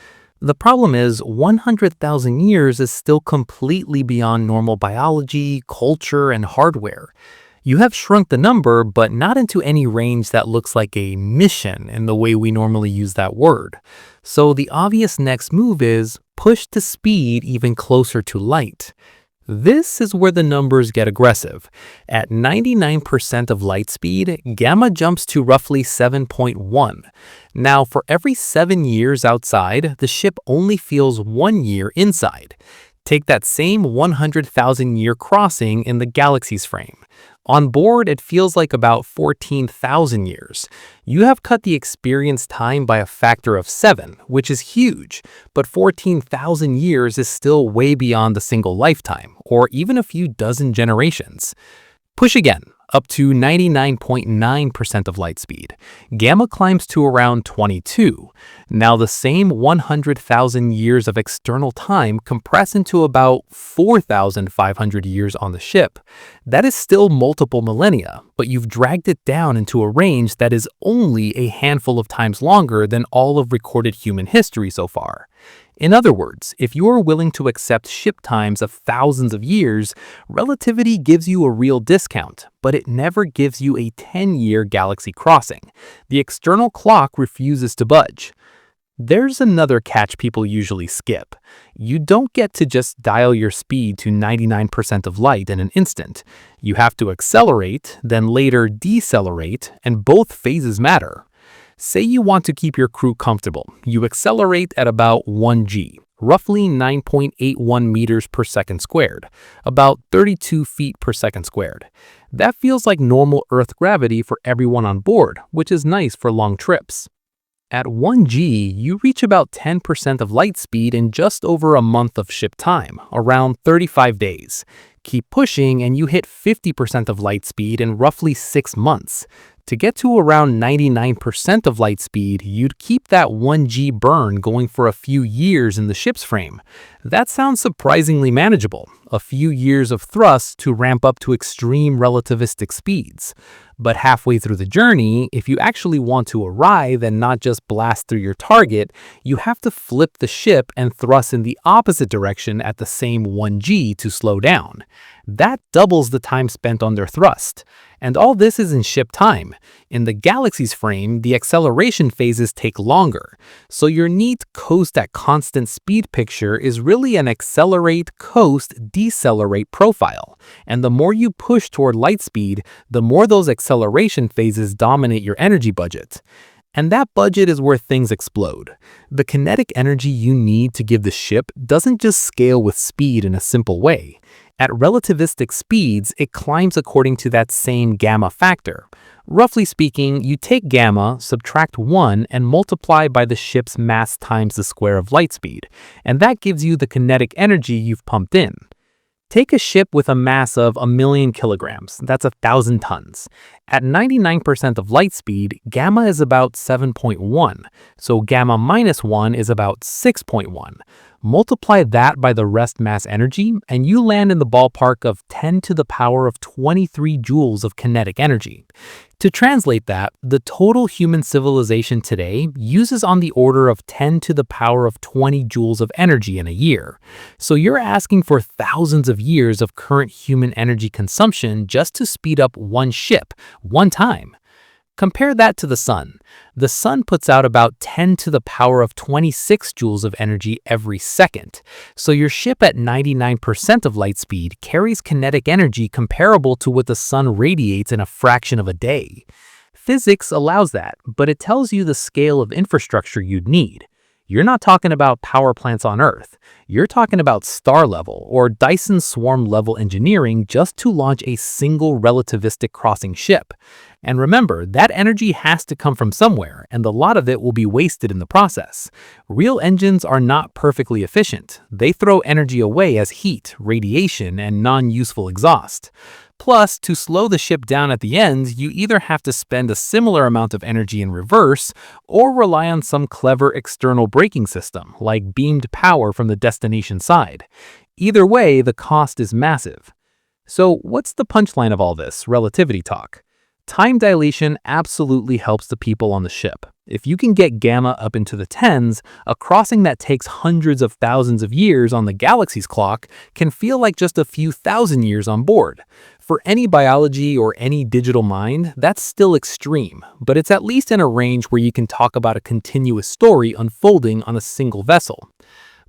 The problem is 100,000 years is still completely beyond normal biology, culture, and hardware. You have shrunk the number, but not into any range that looks like a mission in the way we normally use that word. So the obvious next move is push the speed even closer to light. This is where the numbers get aggressive. At 99% of light speed, gamma jumps to roughly 7.1. Now, for every 7 years outside, the ship only feels 1 year inside. Take that same 100,000-year crossing in the galaxy's frame. On board, it feels like about 14,000 years. You have cut the experience time by a factor of 7, which is huge, but 14,000 years is still way beyond a single lifetime, or even a few dozen generations. Push again, up to 99.9% of light speed. Gamma climbs to around 22. Now the same 100,000 years of external time compress into about 4,500 years on the ship. That is still multiple millennia, but you've dragged it down into a range that is only a handful of times longer than all of recorded human history so far. In other words, if you are willing to accept ship times of thousands of years, relativity gives you a real discount, but it never gives you a 10-year galaxy crossing. The external clock refuses to budge. There's another catch people usually skip. You don't get to just dial your speed to 99% of light in an instant. You have to accelerate, then later decelerate, and both phases matter. Say you want to keep your crew comfortable. You accelerate at about 1 g, roughly 9.81 meters per second squared, about 32 feet per second squared. That feels like normal Earth gravity for everyone on board, which is nice for long trips. At 1 g, you reach about 10% of light speed in just over a month of ship time, around 35 days. Keep pushing and you hit 50% of light speed in roughly 6 months. To get to around 99% of light speed, you'd keep that 1 g burn going for a few years in the ship's frame. That sounds surprisingly manageable, a few years of thrust to ramp up to extreme relativistic speeds. But halfway through the journey, if you actually want to arrive and not just blast through your target, you have to flip the ship and thrust in the opposite direction at the same 1 g to slow down. That doubles the time spent under thrust. And all this is in ship time. In the galaxy's frame, the acceleration phases take longer. So your neat coast at constant speed picture is really an accelerate, coast, decelerate profile. And the more you push toward light speed, the more those acceleration phases dominate your energy budget. And that budget is where things explode. The kinetic energy you need to give the ship doesn't just scale with speed in a simple way. At relativistic speeds, it climbs according to that same gamma factor. Roughly speaking, you take gamma, subtract 1, and multiply by the ship's mass times the square of light speed, and that gives you the kinetic energy you've pumped in. Take a ship with a mass of 1,000,000 kilograms, that's 1,000 tons. At 99% of light speed, gamma is about 7.1, so gamma minus 1 is about 6.1. Multiply that by the rest mass energy, and you land in the ballpark of 10 to the power of 23 joules of kinetic energy. To translate that, the total human civilization today uses on the order of 10 to the power of 20 joules of energy in a year. So you're asking for thousands of years of current human energy consumption just to speed up one ship, one time. Compare that to the sun. The sun puts out about 10 to the power of 26 joules of energy every second. So your ship at 99% of light speed carries kinetic energy comparable to what the sun radiates in a fraction of a day. Physics allows that, but it tells you the scale of infrastructure you'd need. You're not talking about power plants on Earth. You're talking about star level or Dyson-swarm level engineering just to launch a single relativistic crossing ship. And remember, that energy has to come from somewhere, and a lot of it will be wasted in the process. Real engines are not perfectly efficient. They throw energy away as heat, radiation, and non-useful exhaust. Plus, to slow the ship down at the end, you either have to spend a similar amount of energy in reverse or rely on some clever external braking system, like beamed power from the destination side. Either way, the cost is massive. So what's the punchline of all this relativity talk? Time dilation absolutely helps the people on the ship. If you can get gamma up into the tens, a crossing that takes hundreds of thousands of years on the galaxy's clock can feel like just a few thousand years on board. For any biology or any digital mind, that's still extreme, but it's at least in a range where you can talk about a continuous story unfolding on a single vessel.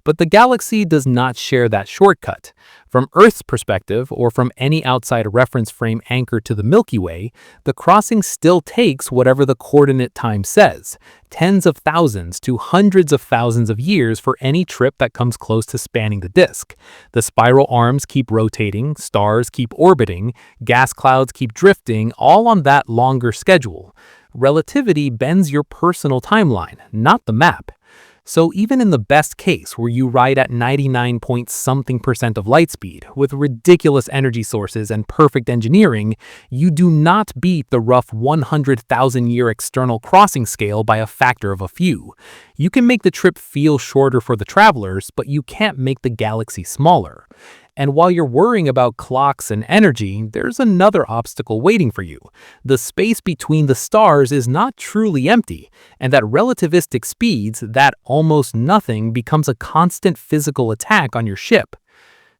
But the galaxy does not share that shortcut. From Earth's perspective, or from any outside reference frame anchored to the Milky Way, the crossing still takes whatever the coordinate time says, tens of thousands to hundreds of thousands of years for any trip that comes close to spanning the disk. The spiral arms keep rotating, stars keep orbiting, gas clouds keep drifting, all on that longer schedule. Relativity bends your personal timeline, not the map. So even in the best case, where you ride at 99-point-something% of light speed, with ridiculous energy sources and perfect engineering, you do not beat the rough 100,000-year external crossing scale by a factor of a few. You can make the trip feel shorter for the travelers, but you can't make the galaxy smaller. And while you're worrying about clocks and energy, there's another obstacle waiting for you. The space between the stars is not truly empty, and at relativistic speeds, that almost nothing becomes a constant physical attack on your ship.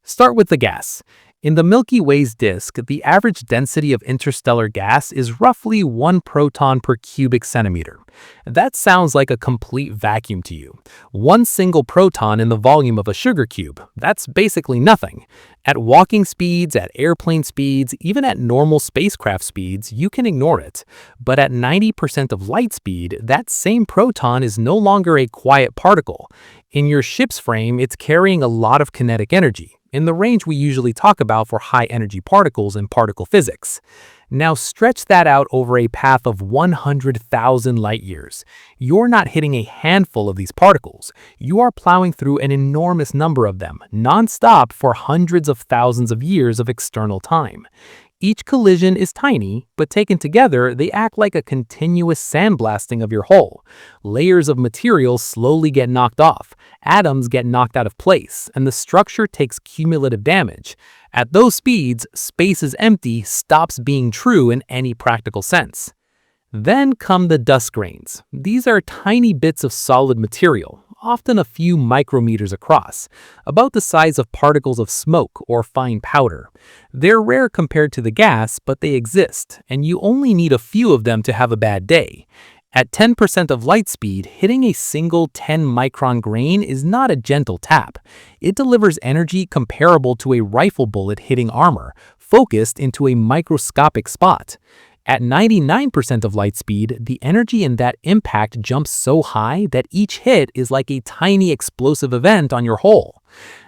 Start with the gas. In the Milky Way's disk, the average density of interstellar gas is roughly 1 proton per cubic centimeter. That sounds like a complete vacuum to you. One single proton in the volume of a sugar cube. That's basically nothing. At walking speeds, at airplane speeds, even at normal spacecraft speeds, you can ignore it. But at 90% of light speed, that same proton is no longer a quiet particle. In your ship's frame, it's carrying a lot of kinetic energy, in the range we usually talk about for high-energy particles in particle physics. Now stretch that out over a path of 100,000 light-years. You're not hitting a handful of these particles. You are plowing through an enormous number of them, non-stop for hundreds of thousands of years of external time. Each collision is tiny, but taken together, they act like a continuous sandblasting of your hull. Layers of material slowly get knocked off, atoms get knocked out of place, and the structure takes cumulative damage. At those speeds, space is empty stops being true in any practical sense. Then come the dust grains. These are tiny bits of solid material, often a few micrometers across, about the size of particles of smoke or fine powder. They're rare compared to the gas, but they exist, and you only need a few of them to have a bad day. At 10% of light speed, hitting a single 10-micron grain is not a gentle tap. It delivers energy comparable to a rifle bullet hitting armor, focused into a microscopic spot. At 99% of light speed, the energy in that impact jumps so high that each hit is like a tiny explosive event on your hull.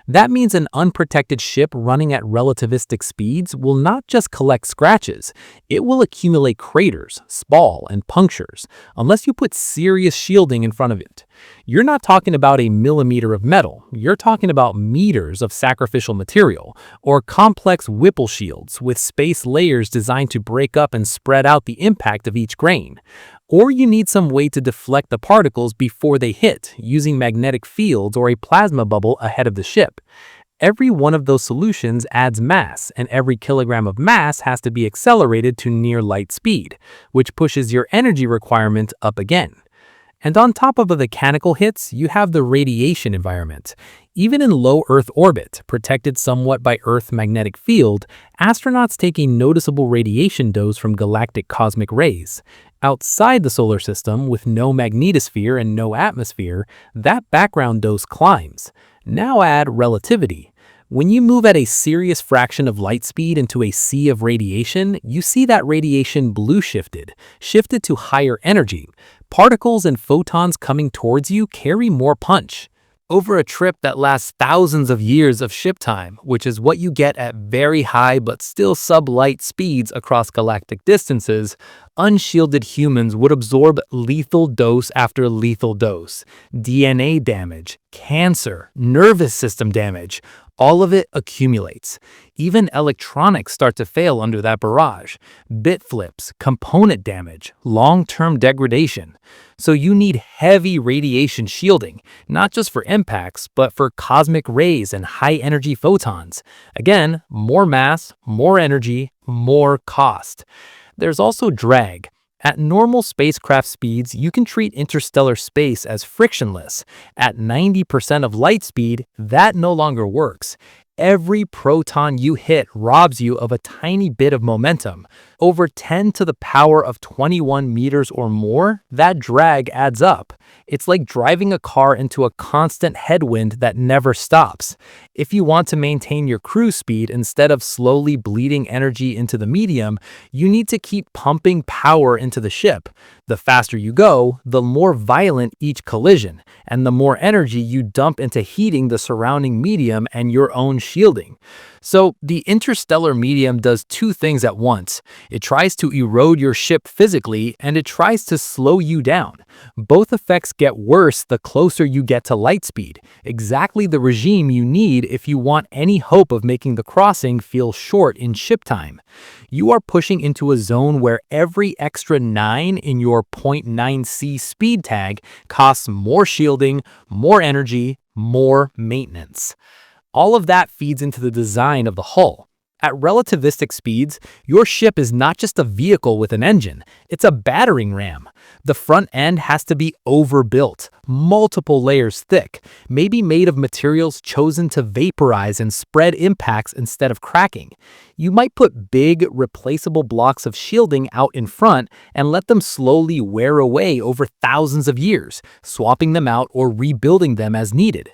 That means an unprotected ship running at relativistic speeds will not just collect scratches, it will accumulate craters, spall, and punctures, unless you put serious shielding in front of it. You're not talking about a millimeter of metal, you're talking about meters of sacrificial material, or complex Whipple shields with space layers designed to break up and spread out the impact of each grain. Or you need some way to deflect the particles before they hit, using magnetic fields or a plasma bubble ahead of the ship. Every one of those solutions adds mass, and every kilogram of mass has to be accelerated to near light speed, which pushes your energy requirement up again. And on top of the mechanical hits, you have the radiation environment. Even in low Earth orbit, protected somewhat by Earth's magnetic field, astronauts take a noticeable radiation dose from galactic cosmic rays. Outside the solar system, with no magnetosphere and no atmosphere, that background dose climbs. Now add relativity. When you move at a serious fraction of light speed into a sea of radiation, you see that radiation shifted to higher energy. Particles and photons coming towards you carry more punch. Over a trip that lasts thousands of years of ship time, which is what you get at very high but still sub-light speeds across galactic distances, unshielded humans would absorb lethal dose after lethal dose. DNA damage, cancer, nervous system damage, all of it accumulates. Even electronics start to fail under that barrage. Bit flips, component damage, long-term degradation. So you need heavy radiation shielding, not just for impacts, but for cosmic rays and high-energy photons. Again, more mass, more energy, more cost. There's also drag. At normal spacecraft speeds, you can treat interstellar space as frictionless. At 90% of light speed, that no longer works. Every proton you hit robs you of a tiny bit of momentum. Over 10 to the power of 21 meters or more, that drag adds up. It's like driving a car into a constant headwind that never stops. If you want to maintain your cruise speed instead of slowly bleeding energy into the medium, you need to keep pumping power into the ship. The faster you go, the more violent each collision, and the more energy you dump into heating the surrounding medium and your own shielding. So the interstellar medium does two things at once. It tries to erode your ship physically, and it tries to slow you down. Both effects get worse the closer you get to light speed, exactly the regime you need if you want any hope of making the crossing feel short in ship time. You are pushing into a zone where every extra 9 in your 0.9c speed tag costs more shielding, more energy, more maintenance. All of that feeds into the design of the hull. At relativistic speeds, your ship is not just a vehicle with an engine, it's a battering ram. The front end has to be overbuilt, multiple layers thick, maybe made of materials chosen to vaporize and spread impacts instead of cracking. You might put big, replaceable blocks of shielding out in front and let them slowly wear away over thousands of years, swapping them out or rebuilding them as needed.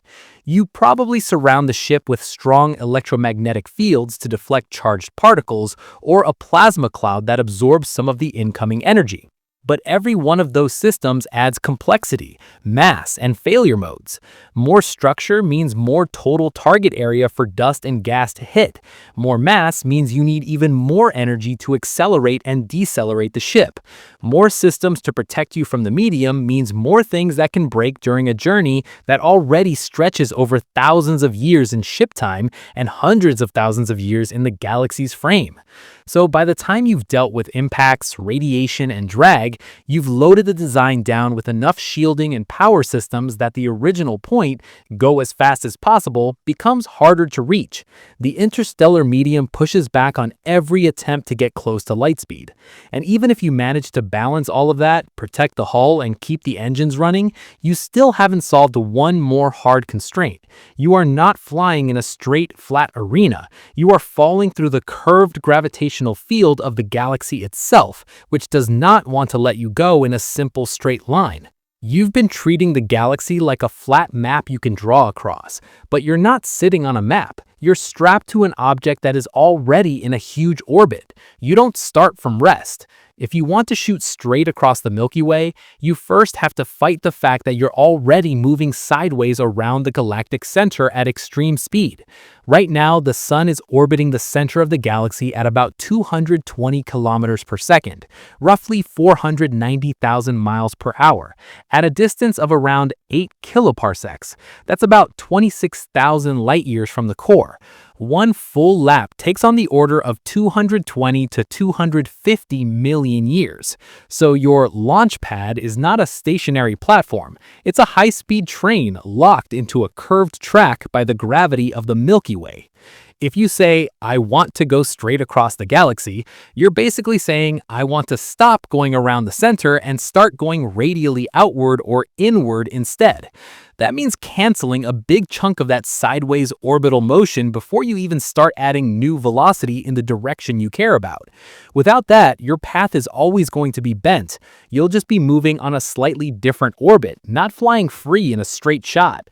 You probably surround the ship with strong electromagnetic fields to deflect charged particles or a plasma cloud that absorbs some of the incoming energy. But every one of those systems adds complexity, mass, and failure modes. More structure means more total target area for dust and gas to hit. More mass means you need even more energy to accelerate and decelerate the ship. More systems to protect you from the medium means more things that can break during a journey that already stretches over thousands of years in ship time and hundreds of thousands of years in the galaxy's frame. So by the time you've dealt with impacts, radiation, and drag, you've loaded the design down with enough shielding and power systems that the original point, go as fast as possible, becomes harder to reach. The interstellar medium pushes back on every attempt to get close to light speed. And even if you manage to balance all of that, protect the hull, and keep the engines running, you still haven't solved one more hard constraint. You are not flying in a straight, flat arena. You are falling through the curved gravitational field of the galaxy itself, which does not want to let you go in a simple straight line. You've been treating the galaxy like a flat map you can draw across, but you're not sitting on a map. You're strapped to an object that is already in a huge orbit. You don't start from rest. If you want to shoot straight across the Milky Way, you first have to fight the fact that you're already moving sideways around the galactic center at extreme speed. Right now, the sun is orbiting the center of the galaxy at about 220 kilometers per second, roughly 490,000 miles per hour, at a distance of around 8 kiloparsecs. That's about 26,000 light years from the core. One full lap takes on the order of 220 to 250 million years. So your launch pad is not a stationary platform. It's a high-speed train locked into a curved track by the gravity of the Milky Way. If you say, I want to go straight across the galaxy, you're basically saying, I want to stop going around the center and start going radially outward or inward instead. That means canceling a big chunk of that sideways orbital motion before you even start adding new velocity in the direction you care about. Without that, your path is always going to be bent. You'll just be moving on a slightly different orbit, not flying free in a straight shot.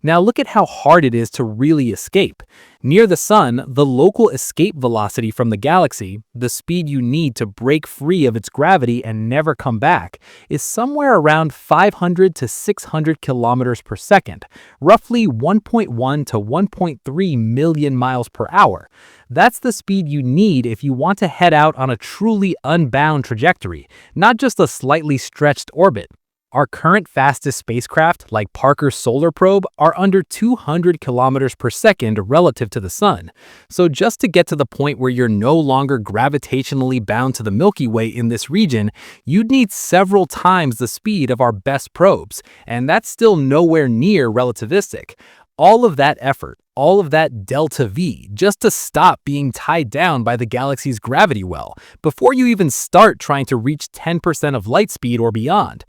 Now look at how hard it is to really escape. Near the sun, the local escape velocity from the galaxy, the speed you need to break free of its gravity and never come back, is somewhere around 500 to 600 kilometers per second, roughly 1.1 to 1.3 million miles per hour. That's the speed you need if you want to head out on a truly unbound trajectory, not just a slightly stretched orbit. Our current fastest spacecraft, like Parker's solar probe, are under 200 kilometers per second relative to the sun. So just to get to the point where you're no longer gravitationally bound to the Milky Way in this region, you'd need several times the speed of our best probes, and that's still nowhere near relativistic. All of that effort, all of that delta V, just to stop being tied down by the galaxy's gravity well, before you even start trying to reach 10% of light speed or beyond.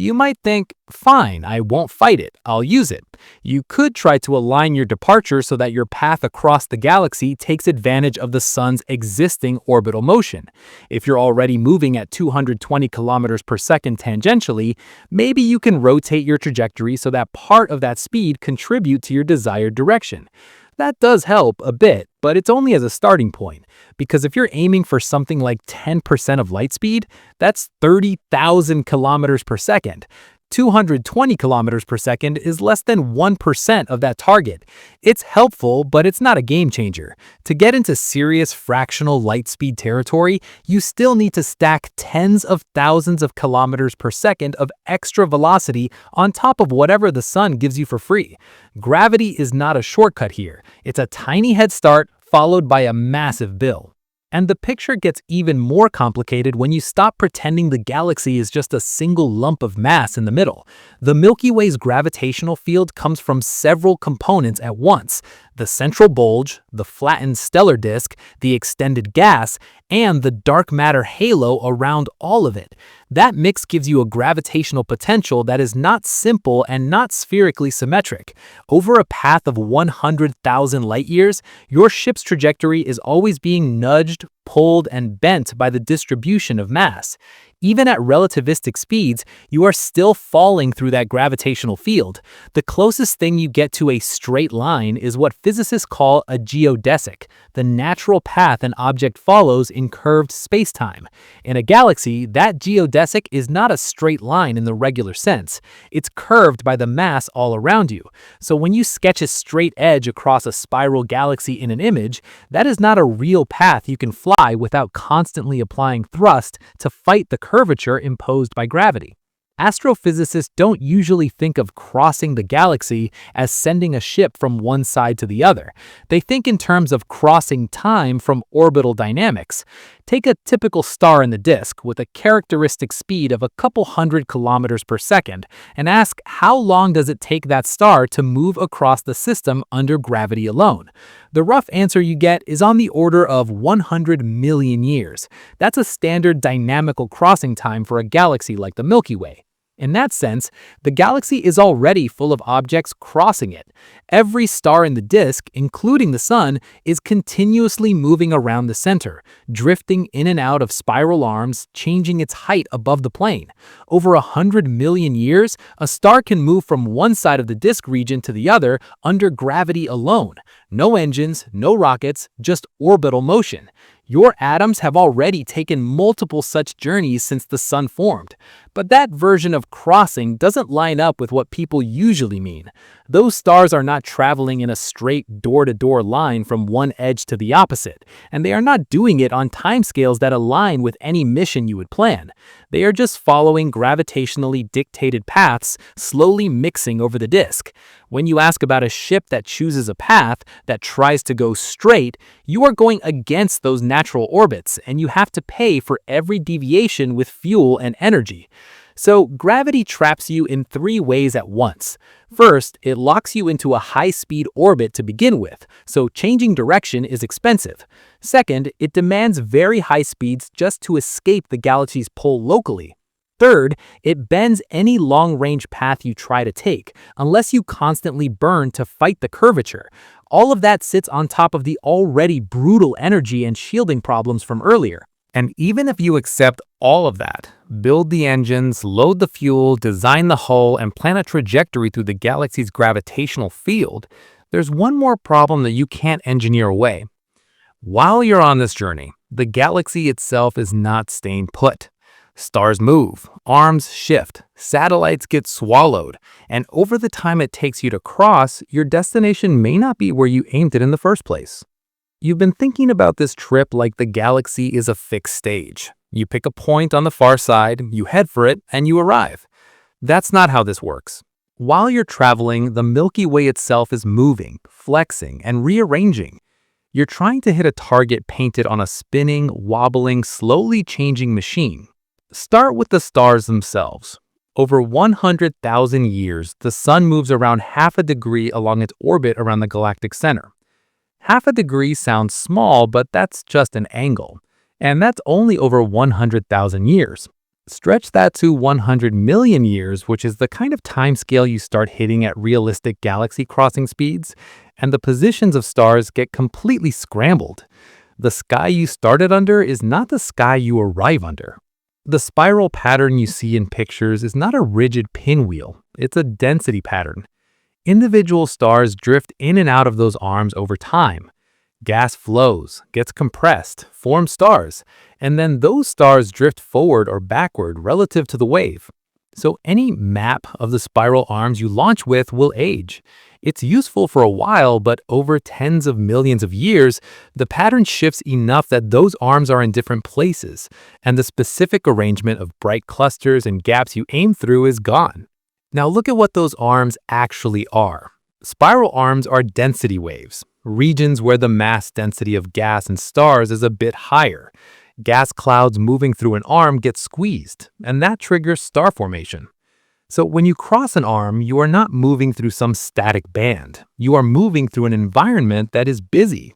You might think, fine, I won't fight it, I'll use it. You could try to align your departure so that your path across the galaxy takes advantage of the sun's existing orbital motion. If you're already moving at 220 kilometers per second tangentially, maybe you can rotate your trajectory so that part of that speed contributes to your desired direction. That does help a bit, but it's only as a starting point, because if you're aiming for something like 10% of light speed, that's 30,000 kilometers per second. 220 kilometers per second is less than 1% of that target. It's helpful, but it's not a game changer. To get into serious fractional light speed territory, you still need to stack tens of thousands of kilometers per second of extra velocity on top of whatever the sun gives you for free. Gravity is not a shortcut here. It's a tiny head start followed by a massive bill. And the picture gets even more complicated when you stop pretending the galaxy is just a single lump of mass in the middle. The Milky Way's gravitational field comes from several components at once: the central bulge, the flattened stellar disk, the extended gas, and the dark matter halo around all of it. That mix gives you a gravitational potential that is not simple and not spherically symmetric. Over a path of 100,000 light-years, your ship's trajectory is always being nudged, pulled, and bent by the distribution of mass. Even at relativistic speeds, you are still falling through that gravitational field. The closest thing you get to a straight line is what physicists call a geodesic, the natural path an object follows in curved spacetime. In a galaxy, that geodesic is not a straight line in the regular sense. It's curved by the mass all around you. So when you sketch a straight edge across a spiral galaxy in an image, that is not a real path you can fly without constantly applying thrust to fight the curvature imposed by gravity. Astrophysicists don't usually think of crossing the galaxy as sending a ship from one side to the other. They think in terms of crossing time from orbital dynamics. Take a typical star in the disk with a characteristic speed of a couple hundred kilometers per second and ask how long does it take that star to move across the system under gravity alone. The rough answer you get is on the order of 100 million years. That's a standard dynamical crossing time for a galaxy like the Milky Way. In that sense, the galaxy is already full of objects crossing it. Every star in the disk, including the sun, is continuously moving around the center, drifting in and out of spiral arms, changing its height above the plane. Over 100 million years, a star can move from one side of the disk region to the other under gravity alone. No engines, no rockets, just orbital motion. Your atoms have already taken multiple such journeys since the sun formed. But that version of crossing doesn't line up with what people usually mean. Those stars are not traveling in a straight door-to-door line from one edge to the opposite, and they are not doing it on timescales that align with any mission you would plan. They are just following gravitationally dictated paths, slowly mixing over the disk. When you ask about a ship that chooses a path that tries to go straight, you are going against those natural orbits, and you have to pay for every deviation with fuel and energy. So gravity traps you in three ways at once. First, it locks you into a high-speed orbit to begin with, so changing direction is expensive. Second, it demands very high speeds just to escape the galaxy's pull locally. Third, it bends any long-range path you try to take, unless you constantly burn to fight the curvature. All of that sits on top of the already brutal energy and shielding problems from earlier. And even if you accept all of that, build the engines, load the fuel, design the hull, and plan a trajectory through the galaxy's gravitational field, there's one more problem that you can't engineer away. While you're on this journey, the galaxy itself is not staying put. Stars move, arms shift, satellites get swallowed, and over the time it takes you to cross, your destination may not be where you aimed it in the first place. You've been thinking about this trip like the galaxy is a fixed stage. You pick a point on the far side, you head for it, and you arrive. That's not how this works. While you're traveling, the Milky Way itself is moving, flexing, and rearranging. You're trying to hit a target painted on a spinning, wobbling, slowly changing machine. Start with the stars themselves. Over 100,000 years, the sun moves around half a degree along its orbit around the galactic center. Half a degree sounds small, but that's just an angle. And that's only over 100,000 years. Stretch that to 100 million years, which is the kind of timescale you start hitting at realistic galaxy crossing speeds, and the positions of stars get completely scrambled. The sky you started under is not the sky you arrive under. The spiral pattern you see in pictures is not a rigid pinwheel, it's a density pattern. Individual stars drift in and out of those arms over time. Gas flows, gets compressed, forms stars, and then those stars drift forward or backward relative to the wave. So any map of the spiral arms you launch with will age. It's useful for a while, but over tens of millions of years, the pattern shifts enough that those arms are in different places, and the specific arrangement of bright clusters and gaps you aim through is gone. Now look at what those arms actually are. Spiral arms are density waves, regions where the mass density of gas and stars is a bit higher. Gas clouds moving through an arm get squeezed, and that triggers star formation. So when you cross an arm, you are not moving through some static band. You are moving through an environment that is busy.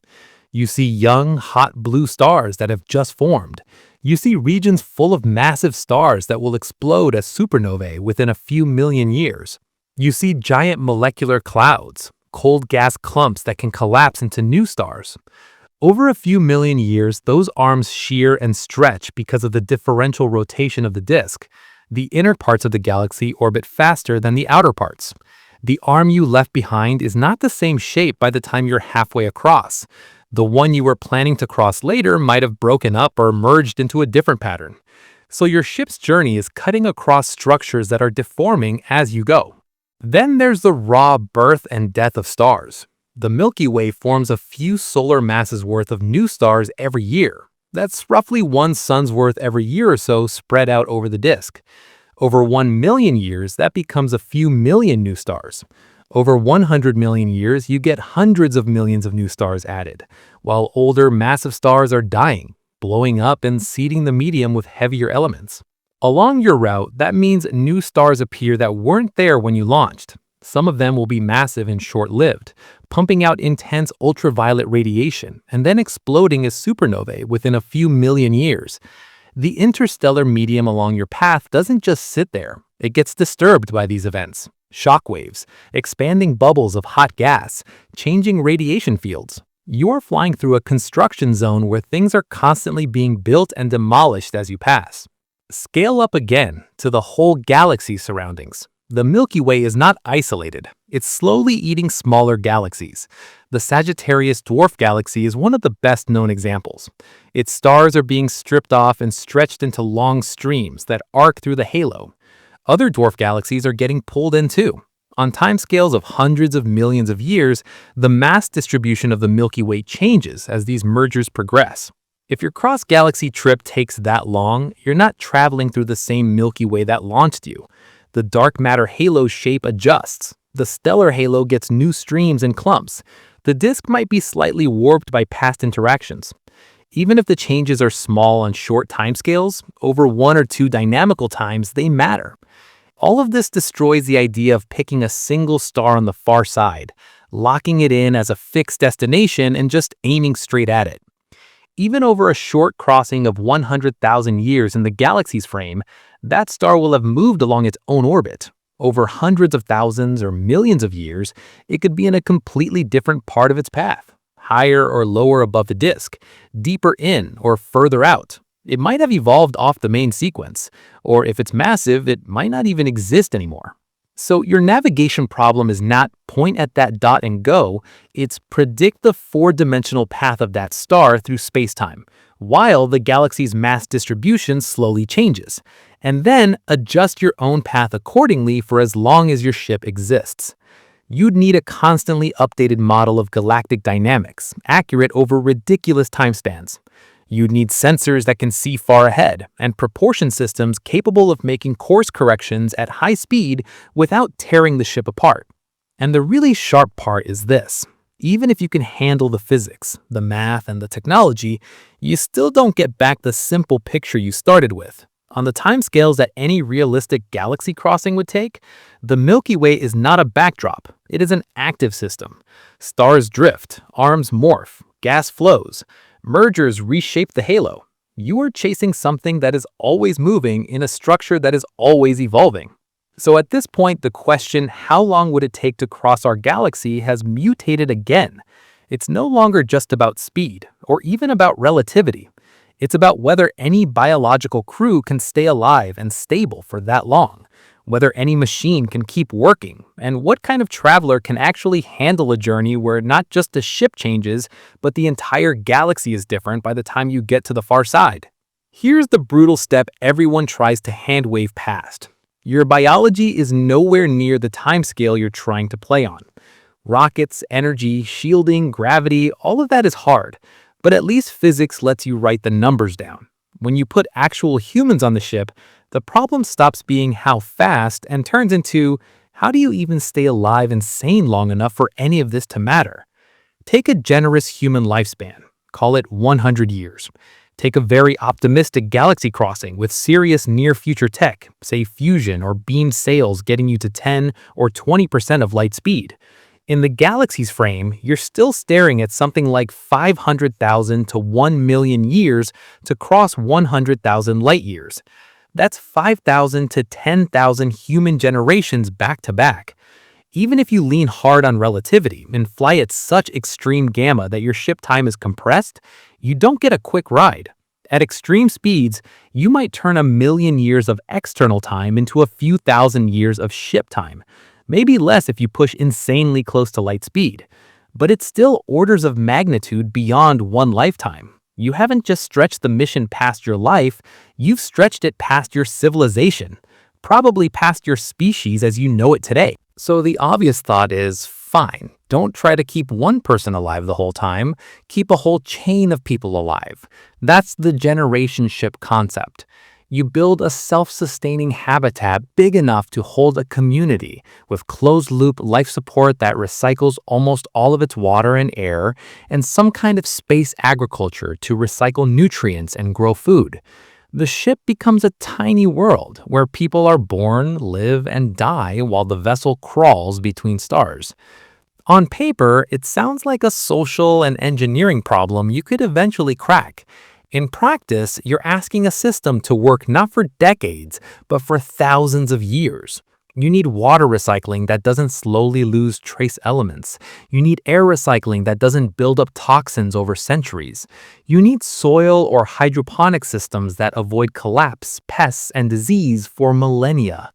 You see young, hot blue stars that have just formed. You see regions full of massive stars that will explode as supernovae within a few million years. You see giant molecular clouds, cold gas clumps that can collapse into new stars. Over a few million years, those arms shear and stretch because of the differential rotation of the disk. The inner parts of the galaxy orbit faster than the outer parts. The arm you left behind is not the same shape by the time you're halfway across. The one you were planning to cross later might have broken up or merged into a different pattern. So your ship's journey is cutting across structures that are deforming as you go. Then there's the raw birth and death of stars. The Milky Way forms a few solar masses worth of new stars every year. That's roughly one sun's worth every year or so spread out over the disk. Over 1 million years, that becomes a few million new stars. Over 100 million years, you get hundreds of millions of new stars added, while older massive stars are dying, blowing up and seeding the medium with heavier elements. Along your route, that means new stars appear that weren't there when you launched. Some of them will be massive and short-lived, pumping out intense ultraviolet radiation and then exploding as supernovae within a few million years. The interstellar medium along your path doesn't just sit there. It gets disturbed by these events. Shockwaves, expanding bubbles of hot gas, changing radiation fields. You're flying through a construction zone where things are constantly being built and demolished as you pass. Scale up again to the whole galaxy surroundings. The Milky Way is not isolated. It's slowly eating smaller galaxies. The Sagittarius dwarf galaxy is one of the best-known examples. Its stars are being stripped off and stretched into long streams that arc through the halo. Other dwarf galaxies are getting pulled in too. On timescales of hundreds of millions of years, the mass distribution of the Milky Way changes as these mergers progress. If your cross-galaxy trip takes that long, you're not traveling through the same Milky Way that launched you. The dark matter halo shape adjusts. The stellar halo gets new streams and clumps. The disk might be slightly warped by past interactions. Even if the changes are small on short timescales, over 1 or 2 dynamical times, they matter. All of this destroys the idea of picking a single star on the far side, locking it in as a fixed destination and just aiming straight at it. Even over a short crossing of 100,000 years in the galaxy's frame, that star will have moved along its own orbit. Over hundreds of thousands or millions of years, it could be in a completely different part of its path, higher or lower above the disk, deeper in or further out. It might have evolved off the main sequence, or if it's massive, it might not even exist anymore. So your navigation problem is not point at that dot and go, it's predict the four-dimensional path of that star through spacetime, while the galaxy's mass distribution slowly changes, and then adjust your own path accordingly for as long as your ship exists. You'd need a constantly updated model of galactic dynamics, accurate over ridiculous time spans. You'd need sensors that can see far ahead, and propulsion systems capable of making course corrections at high speed without tearing the ship apart. And the really sharp part is this. Even if you can handle the physics, the math, and the technology, you still don't get back the simple picture you started with. On the timescales that any realistic galaxy crossing would take, the Milky Way is not a backdrop. It is an active system. Stars drift, arms morph, gas flows, mergers reshape the halo. You are chasing something that is always moving in a structure that is always evolving. So at this point, the question, how long would it take to cross our galaxy, has mutated again. It's no longer just about speed, or even about relativity. It's about whether any biological crew can stay alive and stable for that long, whether any machine can keep working, and what kind of traveler can actually handle a journey where not just the ship changes, but the entire galaxy is different by the time you get to the far side. Here's the brutal step everyone tries to hand-wave past. Your biology is nowhere near the timescale you're trying to play on. Rockets, energy, shielding, gravity, all of that is hard. But at least physics lets you write the numbers down. When you put actual humans on the ship, the problem stops being how fast and turns into how do you even stay alive and sane long enough for any of this to matter? Take a generous human lifespan, call it 100 years. Take a very optimistic galaxy crossing with serious near-future tech, say fusion or beam sails getting you to 10 or 20% of light speed. In the galaxy's frame, you're still staring at something like 500,000 to 1 million years to cross 100,000 light years. That's 5,000 to 10,000 human generations back to back. Even if you lean hard on relativity and fly at such extreme gamma that your ship time is compressed, you don't get a quick ride. At extreme speeds, you might turn 1 million years of external time into a few thousand years of ship time. Maybe less if you push insanely close to light speed. But it's still orders of magnitude beyond one lifetime. You haven't just stretched the mission past your life, you've stretched it past your civilization, probably past your species as you know it today. So the obvious thought is, fine, don't try to keep one person alive the whole time, keep a whole chain of people alive. That's the generation ship concept. You build a self-sustaining habitat big enough to hold a community with closed-loop life support that recycles almost all of its water and air, and some kind of space agriculture to recycle nutrients and grow food. The ship becomes a tiny world where people are born, live, and die while the vessel crawls between stars. On paper, it sounds like a social and engineering problem you could eventually crack. In practice, you're asking a system to work not for decades, but for thousands of years. You need water recycling that doesn't slowly lose trace elements. You need air recycling that doesn't build up toxins over centuries. You need soil or hydroponic systems that avoid collapse, pests, and disease for millennia.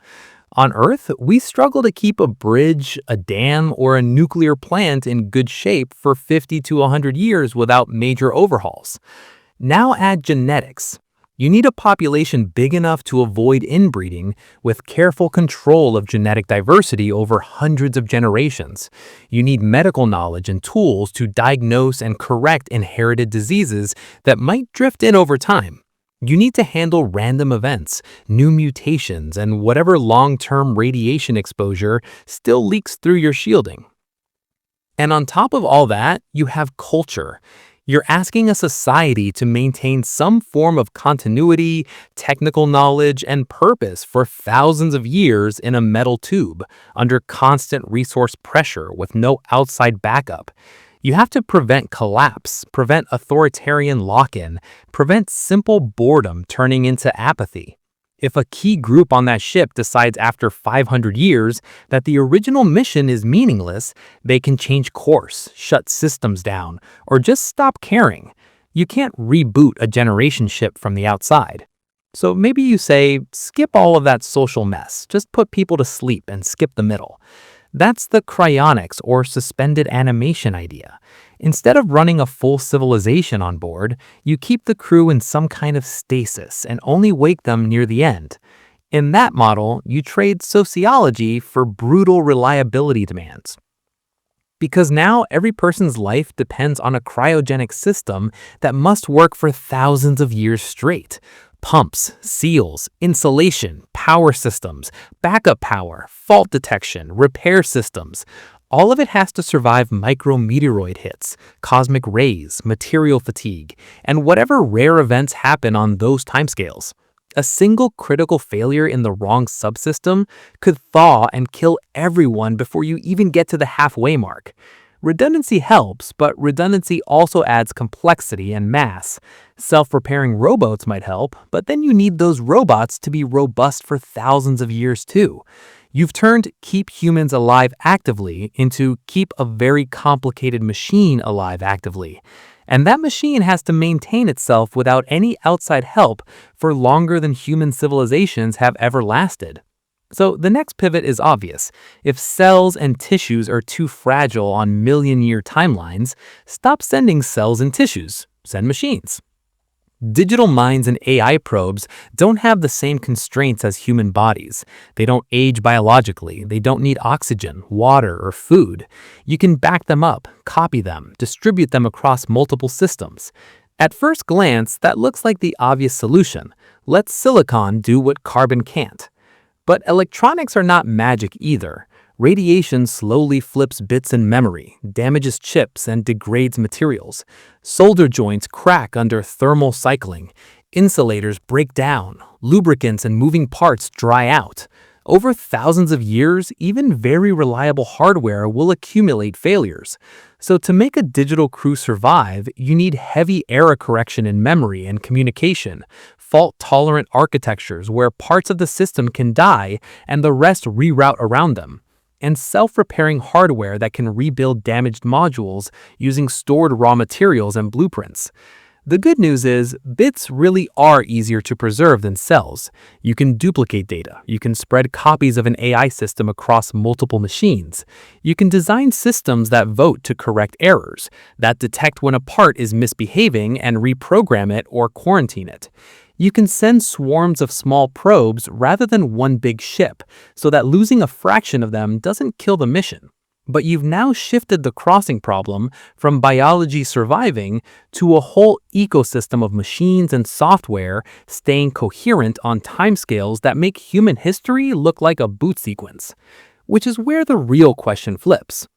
On Earth, we struggle to keep a bridge, a dam, or a nuclear plant in good shape for 50 to 100 years without major overhauls. Now add genetics. You need a population big enough to avoid inbreeding with careful control of genetic diversity over hundreds of generations. You need medical knowledge and tools to diagnose and correct inherited diseases that might drift in over time. You need to handle random events, new mutations, and whatever long-term radiation exposure still leaks through your shielding. And on top of all that, you have culture. You're asking a society to maintain some form of continuity, technical knowledge, and purpose for thousands of years in a metal tube, under constant resource pressure with no outside backup. You have to prevent collapse, prevent authoritarian lock-in, prevent simple boredom turning into apathy. If a key group on that ship decides after 500 years that the original mission is meaningless, they can change course, shut systems down, or just stop caring. You can't reboot a generation ship from the outside. So maybe you say, skip all of that social mess, just put people to sleep and skip the middle. That's the cryonics or suspended animation idea. Instead of running a full civilization on board, you keep the crew in some kind of stasis and only wake them near the end. In that model, you trade sociology for brutal reliability demands. Because now every person's life depends on a cryogenic system that must work for thousands of years straight. Pumps, seals, insulation, power systems, backup power, fault detection, repair systems. All of it has to survive micrometeoroid hits, cosmic rays, material fatigue, and whatever rare events happen on those timescales. A single critical failure in the wrong subsystem could thaw and kill everyone before you even get to the halfway mark. Redundancy helps, but redundancy also adds complexity and mass. Self-repairing robots might help, but then you need those robots to be robust for thousands of years too. You've turned keep humans alive actively into keep a very complicated machine alive actively. And that machine has to maintain itself without any outside help for longer than human civilizations have ever lasted. So the next pivot is obvious. If cells and tissues are too fragile on million-year timelines, stop sending cells and tissues, send machines. Digital minds and AI probes don't have the same constraints as human bodies. They don't age biologically. They don't need oxygen, water, or food. You can back them up, copy them, distribute them across multiple systems. At first glance, that looks like the obvious solution. Let silicon do what carbon can't. But electronics are not magic either. Radiation slowly flips bits in memory, damages chips, and degrades materials. Solder joints crack under thermal cycling. Insulators break down. Lubricants and moving parts dry out. Over thousands of years, even very reliable hardware will accumulate failures. So to make a digital crew survive, you need heavy error correction in memory and communication, fault-tolerant architectures where parts of the system can die and the rest reroute around them, and self-repairing hardware that can rebuild damaged modules using stored raw materials and blueprints. The good news is, bits really are easier to preserve than cells. You can duplicate data. You can spread copies of an AI system across multiple machines. You can design systems that vote to correct errors, that detect when a part is misbehaving and reprogram it or quarantine it. You can send swarms of small probes rather than one big ship, so that losing a fraction of them doesn't kill the mission. But you've now shifted the crossing problem from biology surviving to a whole ecosystem of machines and software staying coherent on timescales that make human history look like a boot sequence. Which is where the real question flips.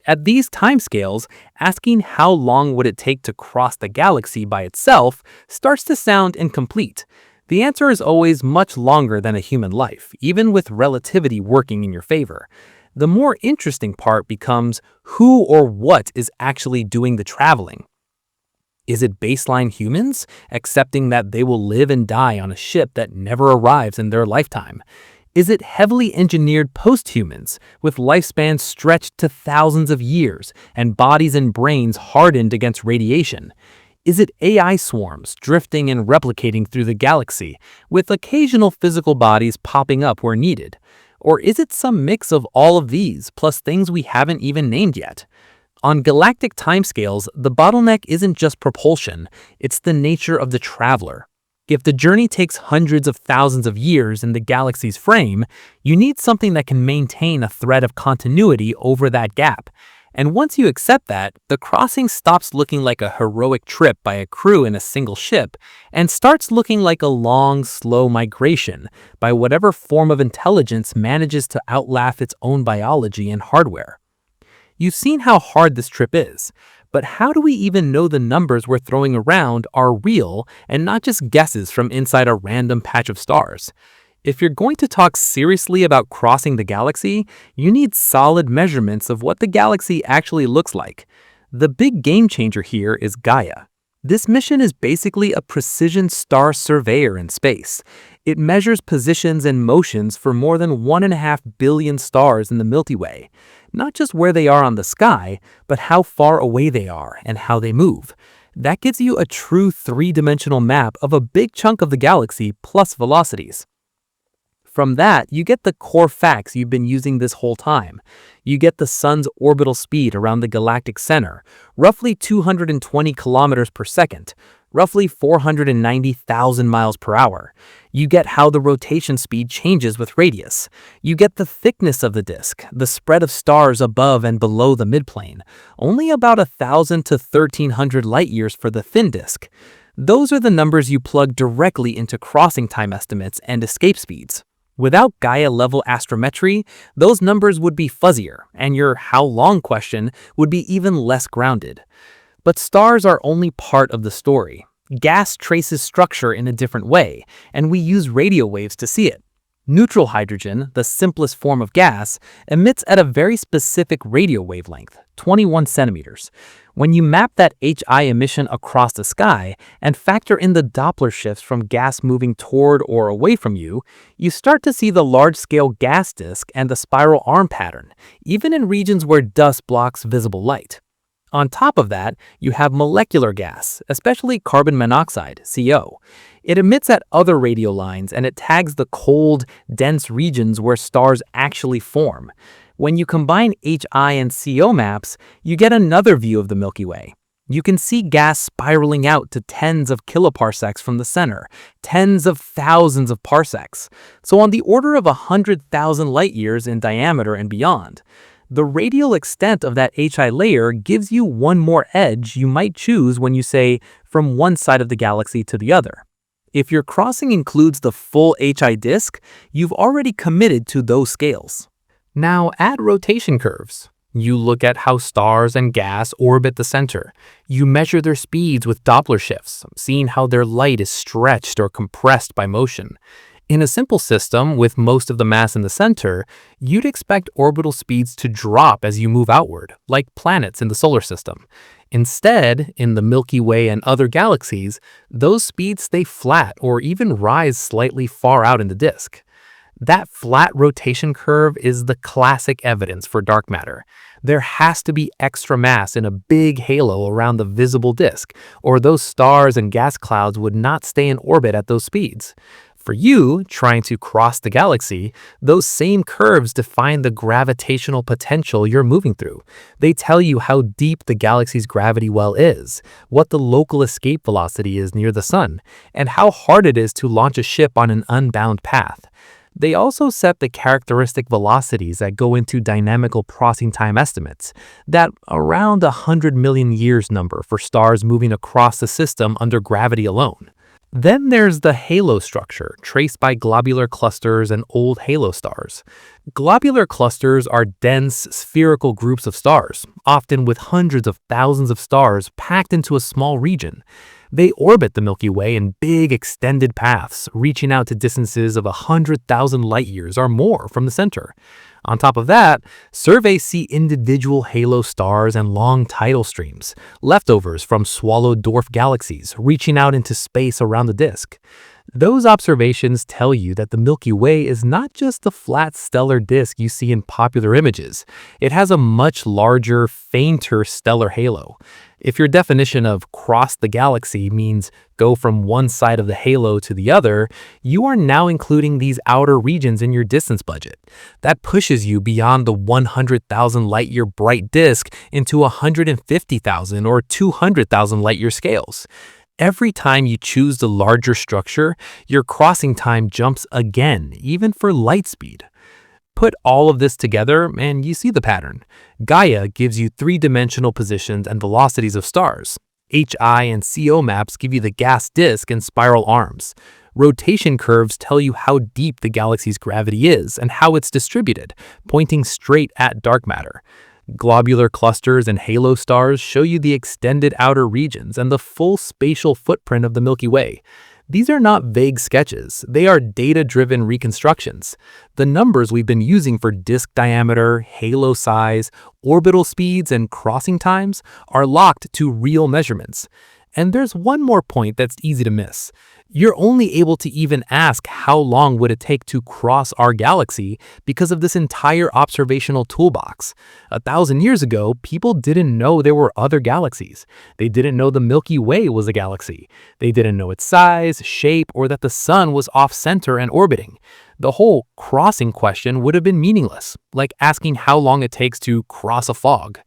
At these timescales, asking how long would it take to cross the galaxy by itself starts to sound incomplete. The answer is always much longer than a human life, even with relativity working in your favor. The more interesting part becomes who or what is actually doing the traveling. Is it baseline humans, accepting that they will live and die on a ship that never arrives in their lifetime? Is it heavily engineered post-humans, with lifespans stretched to thousands of years and bodies and brains hardened against radiation? Is it AI swarms drifting and replicating through the galaxy, with occasional physical bodies popping up where needed? Or is it some mix of all of these, plus things we haven't even named yet? On galactic timescales, the bottleneck isn't just propulsion, it's the nature of the traveler. If the journey takes hundreds of thousands of years in the galaxy's frame, you need something that can maintain a thread of continuity over that gap. And once you accept that, the crossing stops looking like a heroic trip by a crew in a single ship and starts looking like a long, slow migration by whatever form of intelligence manages to outlaugh its own biology and hardware. You've seen how hard this trip is, but how do we even know the numbers we're throwing around are real and not just guesses from inside a random patch of stars? If you're going to talk seriously about crossing the galaxy, you need solid measurements of what the galaxy actually looks like. The big game changer here is Gaia. This mission is basically a precision star surveyor in space. It measures positions and motions for more than 1.5 billion stars in the Milky Way. Not just where they are on the sky, but how far away they are and how they move. That gives you a true three-dimensional map of a big chunk of the galaxy plus velocities. From that, you get the core facts you've been using this whole time. You get the sun's orbital speed around the galactic center, roughly 220 kilometers per second, roughly 490,000 miles per hour. You get how the rotation speed changes with radius. You get the thickness of the disk, the spread of stars above and below the midplane, only about 1,000 to 1,300 light years for the thin disk. Those are the numbers you plug directly into crossing time estimates and escape speeds. Without Gaia-level astrometry, those numbers would be fuzzier, and your how long question would be even less grounded. But stars are only part of the story. Gas traces structure in a different way, and we use radio waves to see it. Neutral hydrogen, the simplest form of gas, emits at a very specific radio wavelength, 21 centimeters. When you map that HI emission across the sky and factor in the Doppler shifts from gas moving toward or away from you, you start to see the large-scale gas disk and the spiral arm pattern, even in regions where dust blocks visible light. On top of that, you have molecular gas, especially carbon monoxide, CO. It emits at other radio lines and it tags the cold, dense regions where stars actually form. When you combine HI and CO maps, you get another view of the Milky Way. You can see gas spiraling out to tens of kiloparsecs from the center, tens of thousands of parsecs, so on the order of 100,000 light years in diameter and beyond. The radial extent of that HI layer gives you one more edge you might choose when you say from one side of the galaxy to the other. If your crossing includes the full HI disk, you've already committed to those scales. Now add rotation curves. You look at how stars and gas orbit the center. You measure their speeds with Doppler shifts, seeing how their light is stretched or compressed by motion. In a simple system with most of the mass in the center, you'd expect orbital speeds to drop as you move outward, like planets in the solar system. Instead, in the Milky Way and other galaxies, those speeds stay flat or even rise slightly far out in the disk. That flat rotation curve is the classic evidence for dark matter. There has to be extra mass in a big halo around the visible disk, or those stars and gas clouds would not stay in orbit at those speeds. For you, trying to cross the galaxy, those same curves define the gravitational potential you're moving through. They tell you how deep the galaxy's gravity well is, what the local escape velocity is near the sun, and how hard it is to launch a ship on an unbound path. They also set the characteristic velocities that go into dynamical crossing time estimates, that around 100 million years number for stars moving across the system under gravity alone. Then there's the halo structure, traced by globular clusters and old halo stars. Globular clusters are dense, spherical groups of stars, often with hundreds of thousands of stars packed into a small region. They orbit the Milky Way in big, extended paths, reaching out to distances of 100,000 light years or more from the center. On top of that, surveys see individual halo stars and long tidal streams, leftovers from swallowed dwarf galaxies reaching out into space around the disk. Those observations tell you that the Milky Way is not just the flat stellar disk you see in popular images. It has a much larger, fainter stellar halo. If your definition of cross the galaxy means go from one side of the halo to the other, you are now including these outer regions in your distance budget. That pushes you beyond the 100,000 light-year bright disk into 150,000 or 200,000 light-year scales. Every time you choose the larger structure, your crossing time jumps again, even for light speed. Put all of this together and you see the pattern. Gaia gives you three-dimensional positions and velocities of stars. HI and CO maps give you the gas disk and spiral arms. Rotation curves tell you how deep the galaxy's gravity is and how it's distributed, pointing straight at dark matter. Globular clusters and halo stars show you the extended outer regions and the full spatial footprint of the Milky Way. These are not vague sketches, they are data-driven reconstructions. The numbers we've been using for disk diameter, halo size, orbital speeds, and crossing times are locked to real measurements. And there's one more point that's easy to miss. You're only able to even ask how long would it take to cross our galaxy because of this entire observational toolbox. 1,000 years ago, people didn't know there were other galaxies. They didn't know the Milky Way was a galaxy. They didn't know its size, shape, or that the sun was off-center and orbiting. The whole crossing question would have been meaningless, like asking how long it takes to cross a fog.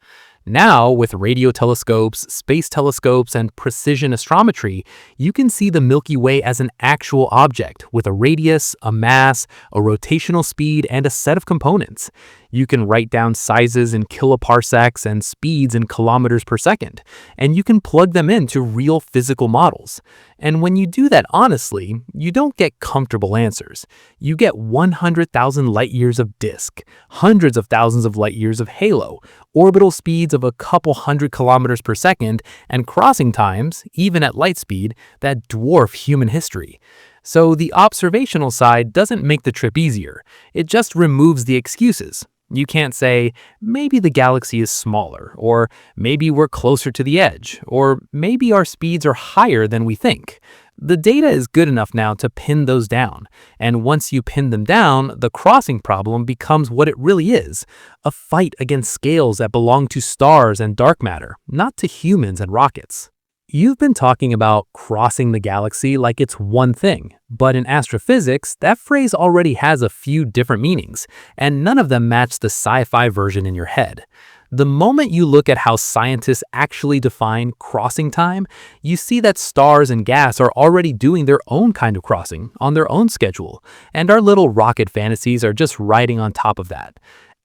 Now, with radio telescopes, space telescopes, and precision astrometry, you can see the Milky Way as an actual object with a radius, a mass, a rotational speed, and a set of components. You can write down sizes in kiloparsecs and speeds in kilometers per second, and you can plug them into real physical models. And when you do that honestly, you don't get comfortable answers. You get 100,000 light years of disk, hundreds of thousands of light years of halo, orbital speeds of a couple hundred kilometers per second, and crossing times, even at light speed, that dwarf human history. So the observational side doesn't make the trip easier. It just removes the excuses. You can't say, maybe the galaxy is smaller, or maybe we're closer to the edge, or maybe our speeds are higher than we think. The data is good enough now to pin those down, and once you pin them down, the crossing problem becomes what it really is, a fight against scales that belong to stars and dark matter, not to humans and rockets. You've been talking about crossing the galaxy like it's one thing, but in astrophysics, that phrase already has a few different meanings, and none of them match the sci-fi version in your head. The moment you look at how scientists actually define crossing time, you see that stars and gas are already doing their own kind of crossing on their own schedule, and our little rocket fantasies are just riding on top of that.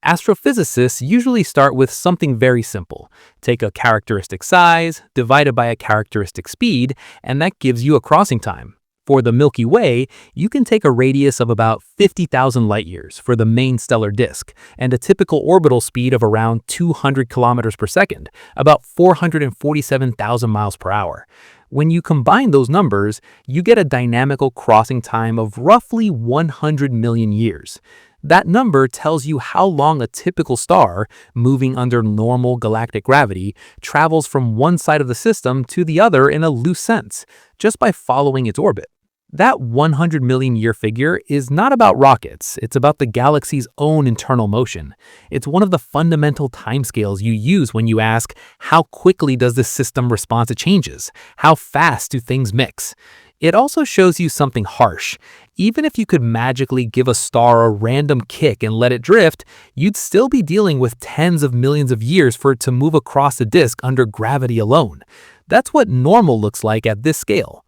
Astrophysicists usually start with something very simple. Take a characteristic size, divide it by a characteristic speed, and that gives you a crossing time. For the Milky Way, you can take a radius of about 50,000 light years for the main stellar disk, and a typical orbital speed of around 200 kilometers per second, about 447,000 miles per hour. When you combine those numbers, you get a dynamical crossing time of roughly 100 million years. That number tells you how long a typical star, moving under normal galactic gravity, travels from one side of the system to the other in a loose sense, just by following its orbit. That 100 million year figure is not about rockets, it's about the galaxy's own internal motion. It's one of the fundamental timescales you use when you ask, how quickly does the system respond to changes? How fast do things mix? It also shows you something harsh. Even if you could magically give a star a random kick and let it drift, you'd still be dealing with tens of millions of years for it to move across the disk under gravity alone. That's what normal looks like at this scale.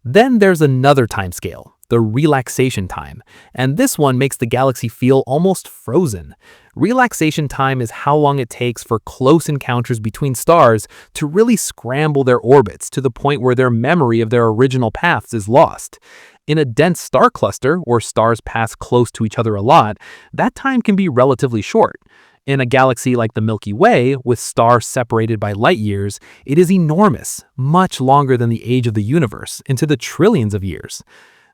Then there's another time scale, the relaxation time, and this one makes the galaxy feel almost frozen. Relaxation time is how long it takes for close encounters between stars to really scramble their orbits to the point where their memory of their original paths is lost. In a dense star cluster, where stars pass close to each other a lot, that time can be relatively short. In a galaxy like the Milky Way, with stars separated by light years, it is enormous, much longer than the age of the universe, into the trillions of years.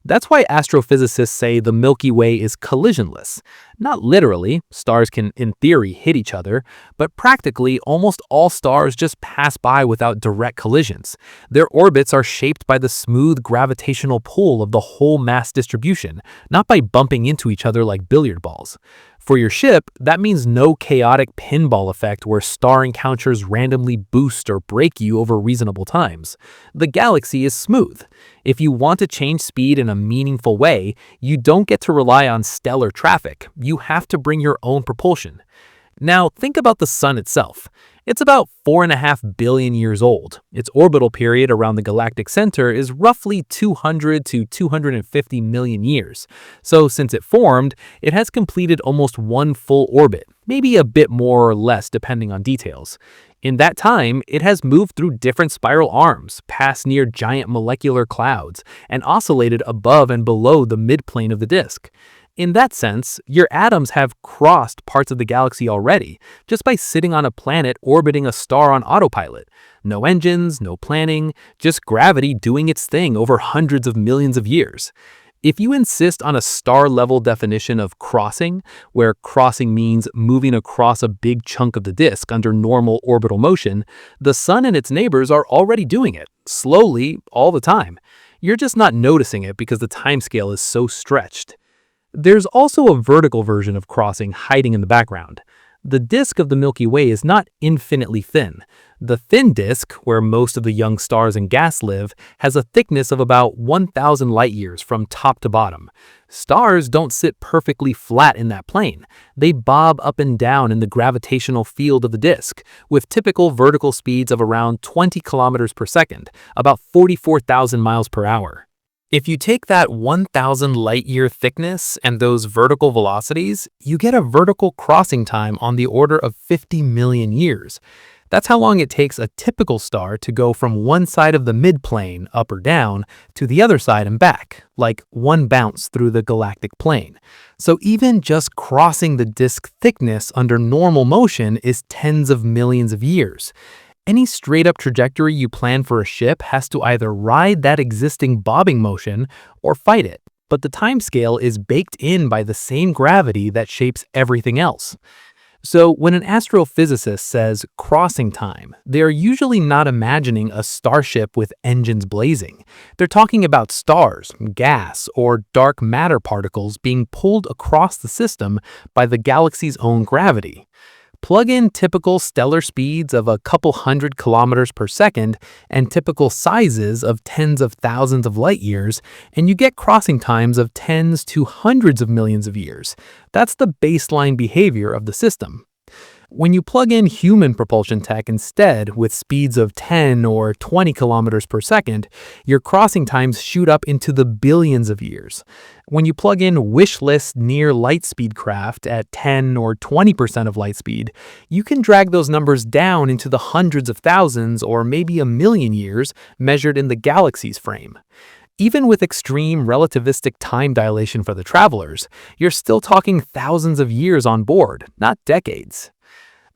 That's why astrophysicists say the Milky Way is collisionless. Not literally, stars can in theory hit each other, but practically almost all stars just pass by without direct collisions. Their orbits are shaped by the smooth gravitational pull of the whole mass distribution, not by bumping into each other like billiard balls. For your ship, that means no chaotic pinball effect where star encounters randomly boost or break you over reasonable times. The galaxy is smooth. If you want to change speed in a meaningful way, you don't get to rely on stellar traffic. You have to bring your own propulsion. Now, think about the sun itself. It's about 4.5 billion years old. Its orbital period around the galactic center is roughly 200 to 250 million years. So since it formed, it has completed almost one full orbit, maybe a bit more or less depending on details. In that time, it has moved through different spiral arms, passed near giant molecular clouds, and oscillated above and below the midplane of the disk. In that sense, your atoms have crossed parts of the galaxy already, just by sitting on a planet orbiting a star on autopilot. No engines, no planning, just gravity doing its thing over hundreds of millions of years. If you insist on a star-level definition of crossing, where crossing means moving across a big chunk of the disk under normal orbital motion, the sun and its neighbors are already doing it. slowly, all the time. You're just not noticing it because the timescale is so stretched. There's also a vertical version of crossing hiding in the background. The disk of the Milky Way is not infinitely thin. The thin disk, where most of the young stars and gas live, has a thickness of about 1,000 light-years from top to bottom. Stars don't sit perfectly flat in that plane. They bob up and down in the gravitational field of the disk, with typical vertical speeds of around 20 kilometers per second, about 44,000 miles per hour. If you take that 1,000 light-year thickness and those vertical velocities, you get a vertical crossing time on the order of 50 million years. That's how long it takes a typical star to go from one side of the midplane, up or down, to the other side and back, like one bounce through the galactic plane. So even just crossing the disk thickness under normal motion is tens of millions of years. Any straight-up trajectory you plan for a ship has to either ride that existing bobbing motion or fight it, but the timescale is baked in by the same gravity that shapes everything else. So when an astrophysicist says crossing time, they are usually not imagining a starship with engines blazing. They're talking about stars, gas, or dark matter particles being pulled across the system by the galaxy's own gravity. Plug in typical stellar speeds of a couple hundred kilometers per second and typical sizes of tens of thousands of light years, and you get crossing times of tens to hundreds of millions of years. That's the baseline behavior of the system. When you plug in human propulsion tech instead with speeds of 10 or 20 kilometers per second, your crossing times shoot up into the billions of years. When you plug in wish list near light speed craft at 10 or 20% of light speed, you can drag those numbers down into the hundreds of thousands or maybe a million years measured in the galaxy's frame. Even with extreme relativistic time dilation for the travelers, you're still talking thousands of years on board, not decades.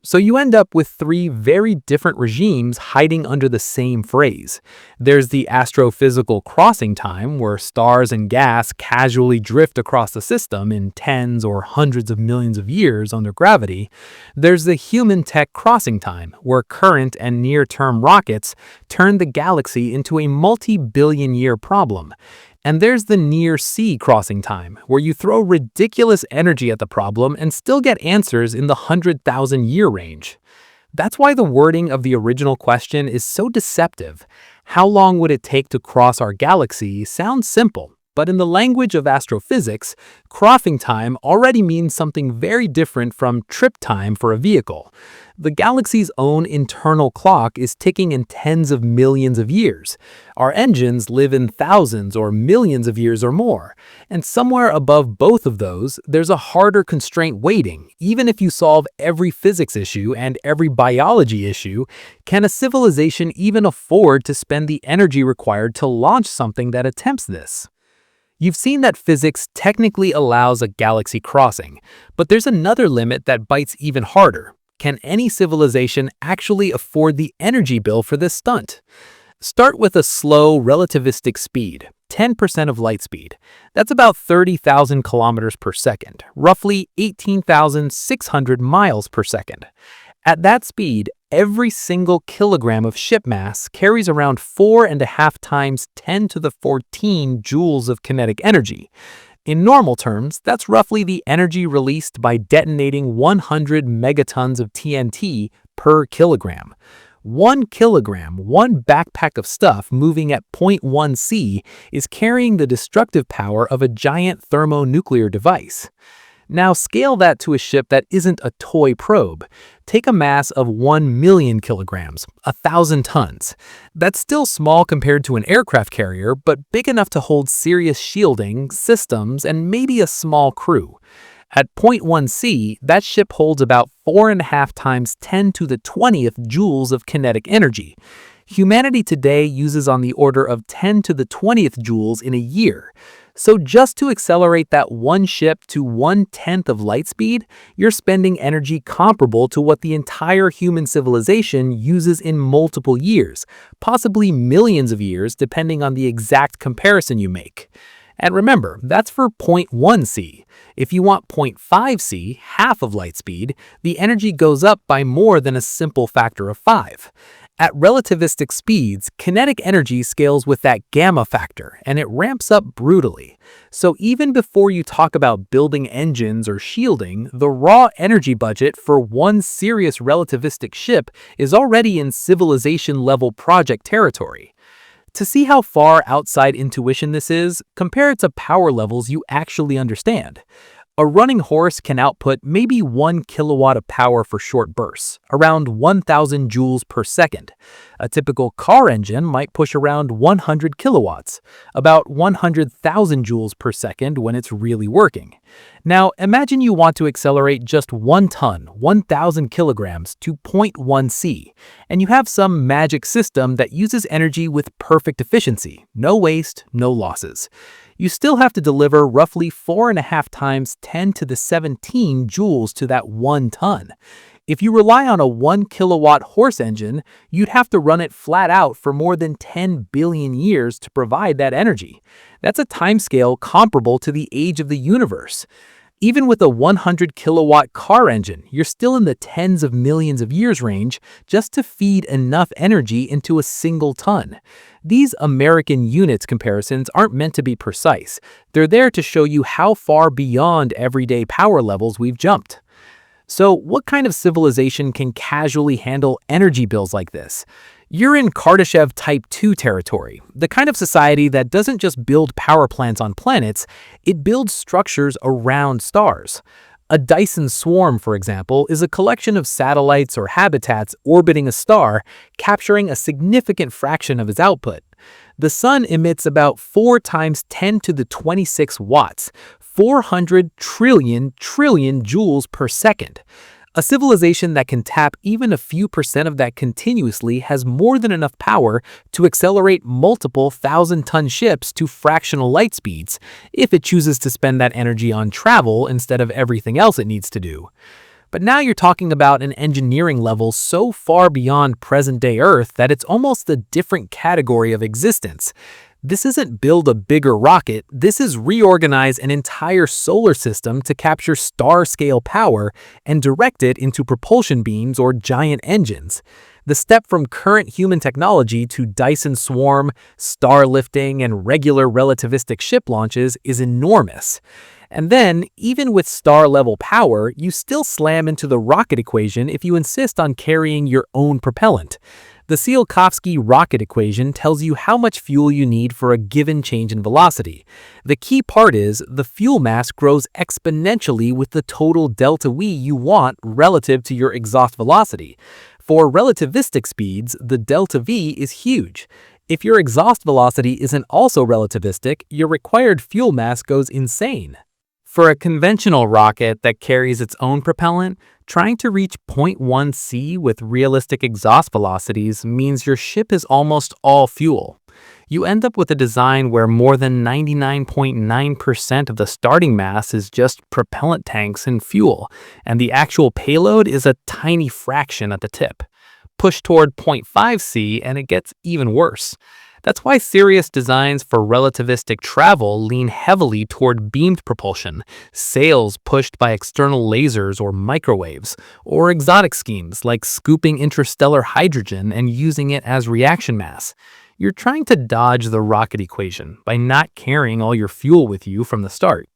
So you end up with three very different regimes hiding under the same phrase. There's the astrophysical crossing time, where stars and gas casually drift across the system in tens or hundreds of millions of years under gravity. There's the human tech crossing time, where current and near-term rockets turn the galaxy into a multi-billion-year problem. And there's the near-sea crossing time, where you throw ridiculous energy at the problem and still get answers in the 100,000-year range. That's why the wording of the original question is so deceptive. How long would it take to cross our galaxy sounds simple, but in the language of astrophysics, crossing time already means something very different from trip time for a vehicle. The galaxy's own internal clock is ticking in tens of millions of years. Our engines live in thousands or millions of years or more. And somewhere above both of those, there's a harder constraint waiting. Even if you solve every physics issue and every biology issue, can a civilization even afford to spend the energy required to launch something that attempts this? You've seen that physics technically allows a galaxy crossing, but there's another limit that bites even harder. Can any civilization actually afford the energy bill for this stunt? Start with a slow relativistic speed, 10% of light speed. That's about 30,000 kilometers per second, roughly 18,600 miles per second. At that speed, every single kilogram of ship mass carries around 4.5 times 10 to the 14 joules of kinetic energy. In normal terms, that's roughly the energy released by detonating 100 megatons of TNT per kilogram. 1 kilogram, one backpack of stuff moving at 0.1 C, is carrying the destructive power of a giant thermonuclear device. Now scale that to a ship that isn't a toy probe. Take a mass of 1 million kilograms, 1,000 tons. That's still small compared to an aircraft carrier, but big enough to hold serious shielding, systems, and maybe a small crew. At 0.1 C, that ship holds about 4.5 times 10 to the 20th joules of kinetic energy. Humanity today uses on the order of 10 to the 20th joules in a year. So just to accelerate that one ship to 1/10 of light speed, you're spending energy comparable to what the entire human civilization uses in multiple years, possibly millions of years depending on the exact comparison you make. And remember, that's for 0.1 C. If you want 0.5 C, half of light speed, the energy goes up by more than a simple factor of 5. At relativistic speeds, kinetic energy scales with that gamma factor, and it ramps up brutally. So even before you talk about building engines or shielding, the raw energy budget for one serious relativistic ship is already in civilization-level project territory. To see how far outside intuition this is, compare it to power levels you actually understand. A running horse can output maybe 1 kilowatt of power for short bursts, around 1,000 joules per second. A typical car engine might push around 100 kilowatts, about 100,000 joules per second when it's really working. Now, imagine you want to accelerate just 1 ton, 1,000 kilograms, to 0.1 c, and you have some magic system that uses energy with perfect efficiency, no waste, no losses. You still have to deliver roughly 4.5 times 10 to the 17 joules to that 1 ton. If you rely on a 1 kilowatt horse engine, you'd have to run it flat out for more than 10 billion years to provide that energy. That's a timescale comparable to the age of the universe. Even with a 100 kilowatt car engine, you're still in the tens of millions of years range just to feed enough energy into a single ton. These American units comparisons aren't meant to be precise. They're there to show you how far beyond everyday power levels we've jumped. So, what kind of civilization can casually handle energy bills like this? You're in Kardashev Type 2 territory, the kind of society that doesn't just build power plants on planets, it builds structures around stars. A Dyson-swarm, for example, is a collection of satellites or habitats orbiting a star, capturing a significant fraction of its output. The sun emits about 4 times 10 to the 26 watts, 400 trillion joules per second. A civilization that can tap even a few percent of that continuously has more than enough power to accelerate multiple 1,000-ton ships to fractional light speeds if it chooses to spend that energy on travel instead of everything else it needs to do. But now you're talking about an engineering level so far beyond present-day Earth that it's almost a different category of existence. This isn't build a bigger rocket, this is reorganize an entire solar system to capture star-scale power and direct it into propulsion beams or giant engines. The step from current human technology to Dyson-swarm, star lifting, and regular relativistic ship launches is enormous. And then, even with star-level power, you still slam into the rocket equation if you insist on carrying your own propellant. The Tsiolkovsky rocket equation tells you how much fuel you need for a given change in velocity. The key part is the fuel mass grows exponentially with the total delta V you want relative to your exhaust velocity. For relativistic speeds, the delta V is huge. If your exhaust velocity isn't also relativistic, your required fuel mass goes insane. For a conventional rocket that carries its own propellant, trying to reach 0.1 c with realistic exhaust velocities means your ship is almost all fuel. You end up with a design where more than 99.9% of the starting mass is just propellant tanks and fuel, and the actual payload is a tiny fraction at the tip. Push toward 0.5 c and it gets even worse. That's why serious designs for relativistic travel lean heavily toward beamed propulsion, sails pushed by external lasers or microwaves, or exotic schemes like scooping interstellar hydrogen and using it as reaction mass. You're trying to dodge the rocket equation by not carrying all your fuel with you from the start.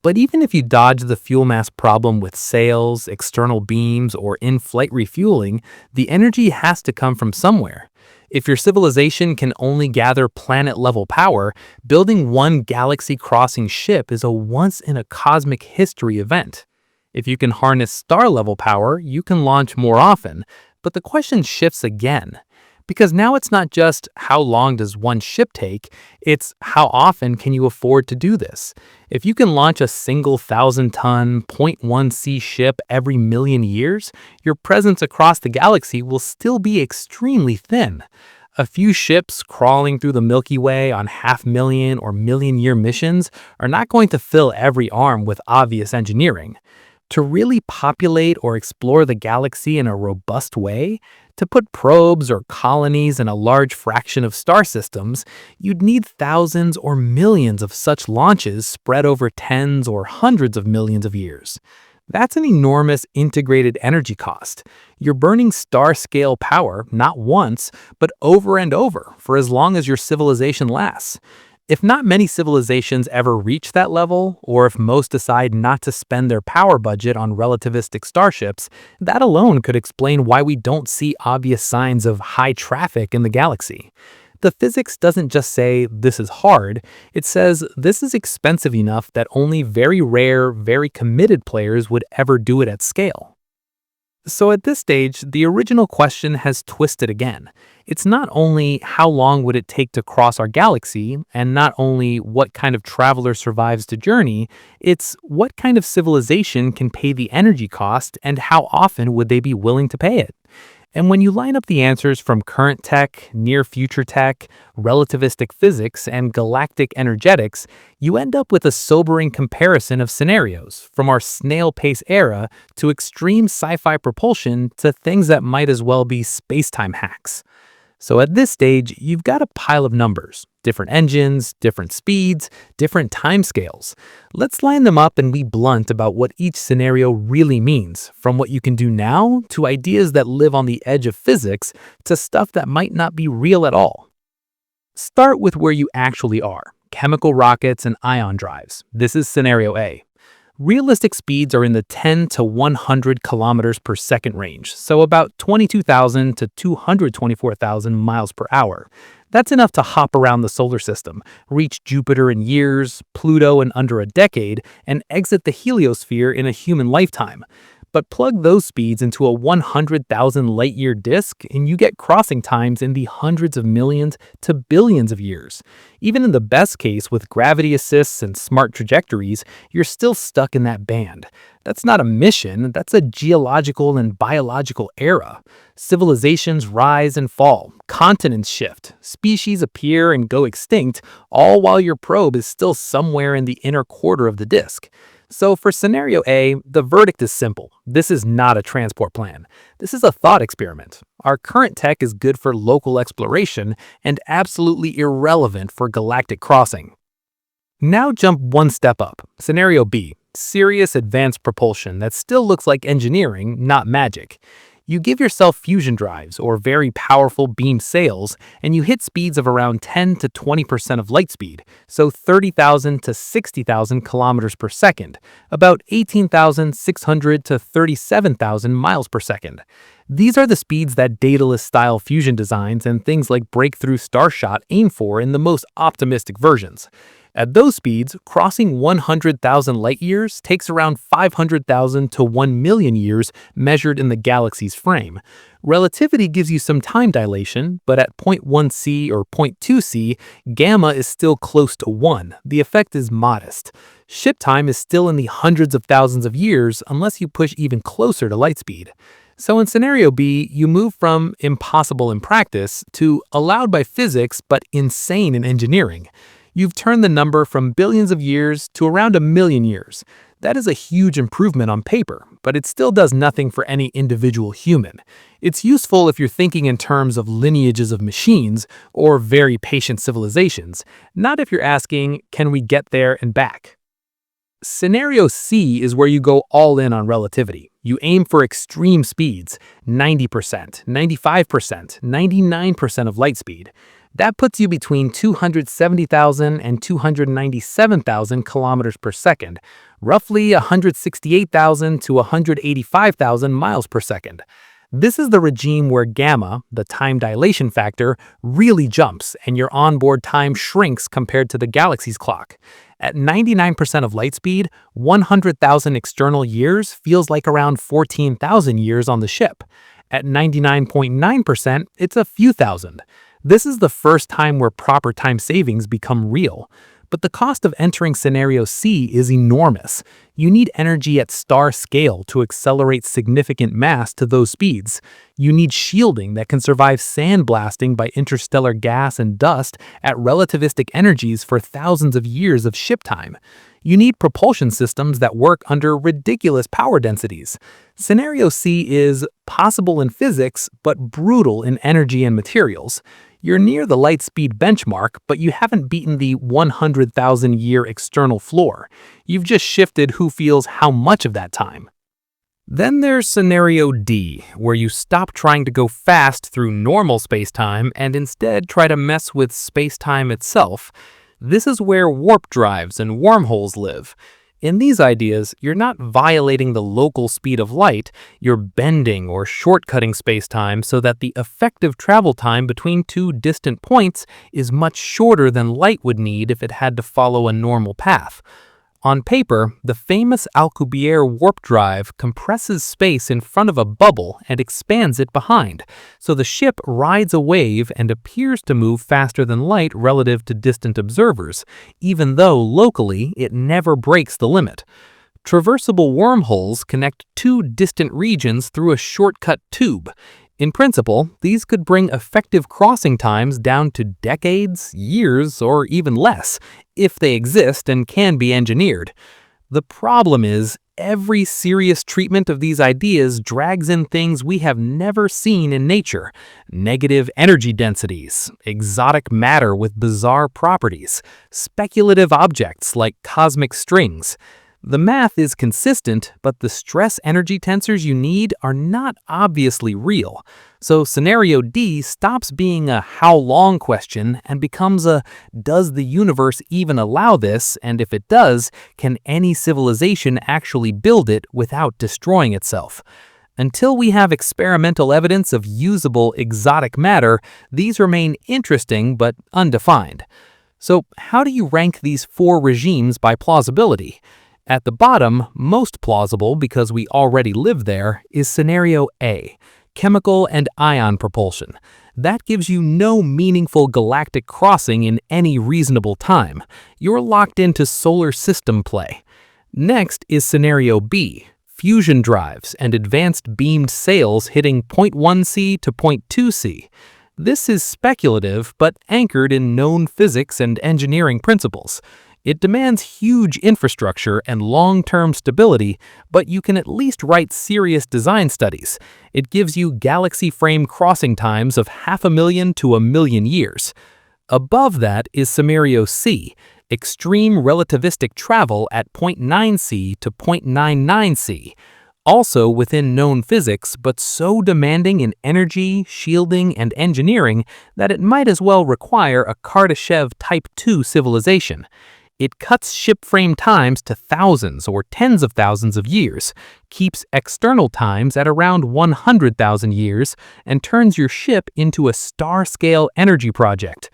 But even if you dodge the fuel mass problem with sails, external beams, or in-flight refueling, the energy has to come from somewhere. If your civilization can only gather planet-level power, building one galaxy-crossing ship is a once-in-a-cosmic history event. If you can harness star-level power, you can launch more often, but the question shifts again. Because now it's not just how long does one ship take, it's how often can you afford to do this. If you can launch a single 1,000-ton, 0.1 c ship every million years, your presence across the galaxy will still be extremely thin. A few ships crawling through the Milky Way on 500,000 or million-year missions are not going to fill every arm with obvious engineering. To really populate or explore the galaxy in a robust way, to put probes or colonies in a large fraction of star systems, you'd need thousands or millions of such launches spread over tens or hundreds of millions of years. That's an enormous integrated energy cost. You're burning star-scale power not once, but over and over for as long as your civilization lasts. If not many civilizations ever reach that level, or if most decide not to spend their power budget on relativistic starships, that alone could explain why we don't see obvious signs of high traffic in the galaxy. The physics doesn't just say this is hard, it says this is expensive enough that only very rare, very committed players would ever do it at scale. So at this stage, the original question has twisted again. It's not only how long would it take to cross our galaxy, and not only what kind of traveler survives the journey, it's what kind of civilization can pay the energy cost and how often would they be willing to pay it. And when you line up the answers from current tech, near-future tech, relativistic physics, and galactic energetics, you end up with a sobering comparison of scenarios, from our snail-pace era to extreme sci-fi propulsion to things that might as well be space-time hacks. So at this stage, you've got a pile of numbers, different engines, different speeds, different timescales. Let's line them up and be blunt about what each scenario really means, from what you can do now to ideas that live on the edge of physics to stuff that might not be real at all. Start with where you actually are, chemical rockets and ion drives. This is scenario A. Realistic speeds are in the 10 to 100 kilometers per second range, so about 22,000 to 224,000 miles per hour. That's enough to hop around the solar system, reach Jupiter in years, Pluto in under a decade, and exit the heliosphere in a human lifetime. But plug those speeds into a 100,000 light-year disk, and you get crossing times in the hundreds of millions to billions of years. Even in the best case, with gravity assists and smart trajectories, you're still stuck in that band. That's not a mission, that's a geological and biological era. Civilizations rise and fall, continents shift, species appear and go extinct, all while your probe is still somewhere in the inner quarter of the disk. So for scenario A, the verdict is simple. This is not a transport plan. This is a thought experiment. Our current tech is good for local exploration and absolutely irrelevant for galactic crossing. Now jump one step up. Scenario B, serious advanced propulsion that still looks like engineering, not magic. You give yourself fusion drives or very powerful beam sails, and you hit speeds of around 10 to 20% of light speed, so 30,000 to 60,000 kilometers per second, about 18,600 to 37,000 miles per second. These are the speeds that Daedalus-style fusion designs and things like Breakthrough Starshot aim for in the most optimistic versions. At those speeds, crossing 100,000 light-years takes around 500,000 to 1 million years measured in the galaxy's frame. Relativity gives you some time dilation, but at 0.1c or 0.2c, gamma is still close to 1. The effect is modest. Ship time is still in the hundreds of thousands of years unless you push even closer to light speed. So in scenario B, you move from impossible in practice to allowed by physics but insane in engineering. You've turned the number from billions of years to around 1 million years. That is a huge improvement on paper, but it still does nothing for any individual human. It's useful if you're thinking in terms of lineages of machines or very patient civilizations, not if you're asking, can we get there and back? Scenario C is where you go all in on relativity. You aim for extreme speeds, 90%, 95%, 99% of light speed. That puts you between 270,000 and 297,000 kilometers per second, roughly 168,000 to 185,000 miles per second. This is the regime where gamma, the time dilation factor, really jumps and your onboard time shrinks compared to the galaxy's clock. At 99% of light speed, 100,000 external years feels like around 14,000 years on the ship. At 99.9%, it's a few thousand. This is the first time where proper time savings become real. But the cost of entering scenario C is enormous. You need energy at star scale to accelerate significant mass to those speeds. You need shielding that can survive sandblasting by interstellar gas and dust at relativistic energies for thousands of years of ship time. You need propulsion systems that work under ridiculous power densities. Scenario C is possible in physics, but brutal in energy and materials. You're near the light speed benchmark, but you haven't beaten the 100,000-year external floor. You've just shifted who feels how much of that time. Then there's scenario D, where you stop trying to go fast through normal spacetime and instead try to mess with spacetime itself. This is where warp drives and wormholes live. In these ideas, you're not violating the local speed of light, you're bending or shortcutting spacetime so that the effective travel time between two distant points is much shorter than light would need if it had to follow a normal path. On paper, the famous Alcubierre warp drive compresses space in front of a bubble and expands it behind, so the ship rides a wave and appears to move faster than light relative to distant observers, even though locally it never breaks the limit. Traversable wormholes connect two distant regions through a shortcut tube. In principle, these could bring effective crossing times down to decades, years, or even less, if they exist and can be engineered. The problem is, every serious treatment of these ideas drags in things we have never seen in nature: negative energy densities, exotic matter with bizarre properties, speculative objects like cosmic strings. The math is consistent, but the stress energy tensors you need are not obviously real. So scenario D stops being a how long question and becomes a does the universe even allow this, and if it does, can any civilization actually build it without destroying itself? Until we have experimental evidence of usable exotic matter, these remain interesting but undefined. So how do you rank these four regimes by plausibility? At the bottom, most plausible because we already live there, is scenario A, chemical and ion propulsion. That gives you no meaningful galactic crossing in any reasonable time. You're locked into solar system play. Next is scenario B, fusion drives and advanced beamed sails hitting point 1C to point 2C. This is speculative but anchored in known physics and engineering principles. It demands huge infrastructure and long-term stability, but you can at least write serious design studies. It gives you galaxy frame crossing times of 500,000 to 1,000,000 years. Above that is scenario C, extreme relativistic travel at 0.9C to 0.99C. Also within known physics, but so demanding in energy, shielding, and engineering that it might as well require a Kardashev Type 2 civilization. It cuts ship frame times to thousands or tens of thousands of years, keeps external times at around 100,000 years, and turns your ship into a star-scale energy project.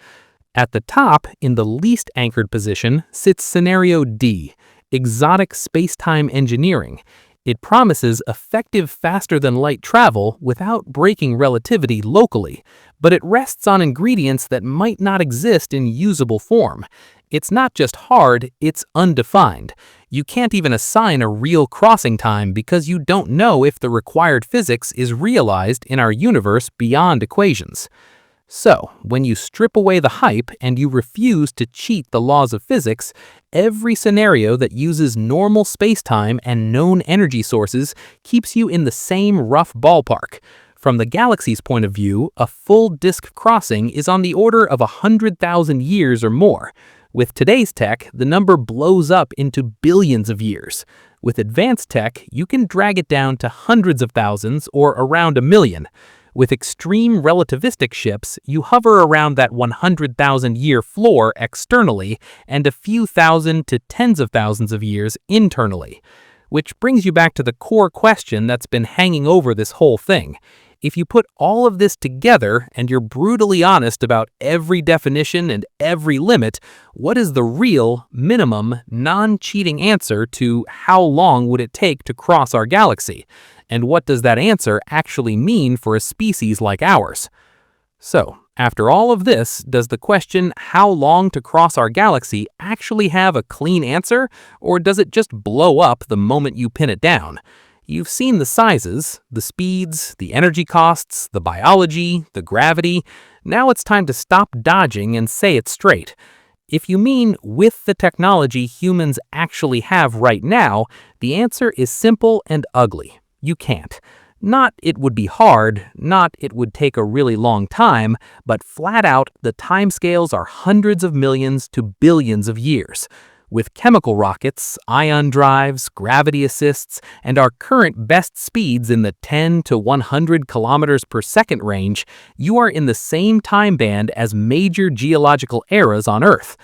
At the top, in the least anchored position, sits scenario D, exotic space-time engineering. It promises effective faster-than-light travel without breaking relativity locally, but it rests on ingredients that might not exist in usable form. It's not just hard, it's undefined. You can't even assign a real crossing time because you don't know if the required physics is realized in our universe beyond equations. So, when you strip away the hype and you refuse to cheat the laws of physics, every scenario that uses normal spacetime and known energy sources keeps you in the same rough ballpark. From the galaxy's point of view, a full disk crossing is on the order of 100,000 years or more. With today's tech, the number blows up into billions of years. With advanced tech, you can drag it down to hundreds of thousands or around 1,000,000. With extreme relativistic ships, you hover around that 100,000-year floor externally and a few thousand to tens of thousands of years internally. Which brings you back to the core question that's been hanging over this whole thing. If you put all of this together and you're brutally honest about every definition and every limit, what is the real, minimum, non-cheating answer to how long would it take to cross our galaxy? And what does that answer actually mean for a species like ours? So, after all of this, does the question how long to cross our galaxy actually have a clean answer, or does it just blow up the moment you pin it down? You've seen the sizes, the speeds, the energy costs, the biology, the gravity. Now it's time to stop dodging and say it straight. If you mean with the technology humans actually have right now, the answer is simple and ugly. You can't. Not it would be hard, not it would take a really long time, but flat out, the timescales are hundreds of millions to billions of years. With chemical rockets, ion drives, gravity assists, and our current best speeds in the 10 to 100 kilometers per second range, you are in the same time band as major geological eras on Earth.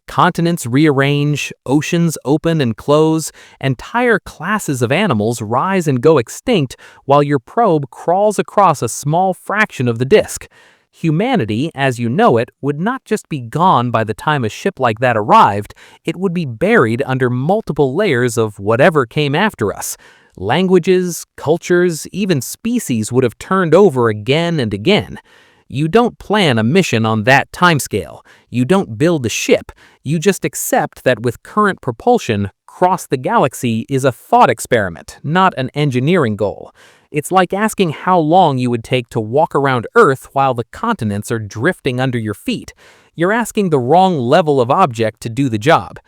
Continents rearrange, oceans open and close, entire classes of animals rise and go extinct while your probe crawls across a small fraction of the disk. Humanity, as you know it, would not just be gone by the time a ship like that arrived, it would be buried under multiple layers of whatever came after us. Languages, cultures, even species would have turned over again and again. You don't plan a mission on that timescale. You don't build a ship. You just accept that with current propulsion, cross the galaxy is a thought experiment, not an engineering goal. It's like asking how long you would take to walk around Earth while the continents are drifting under your feet. You're asking the wrong level of object to do the job.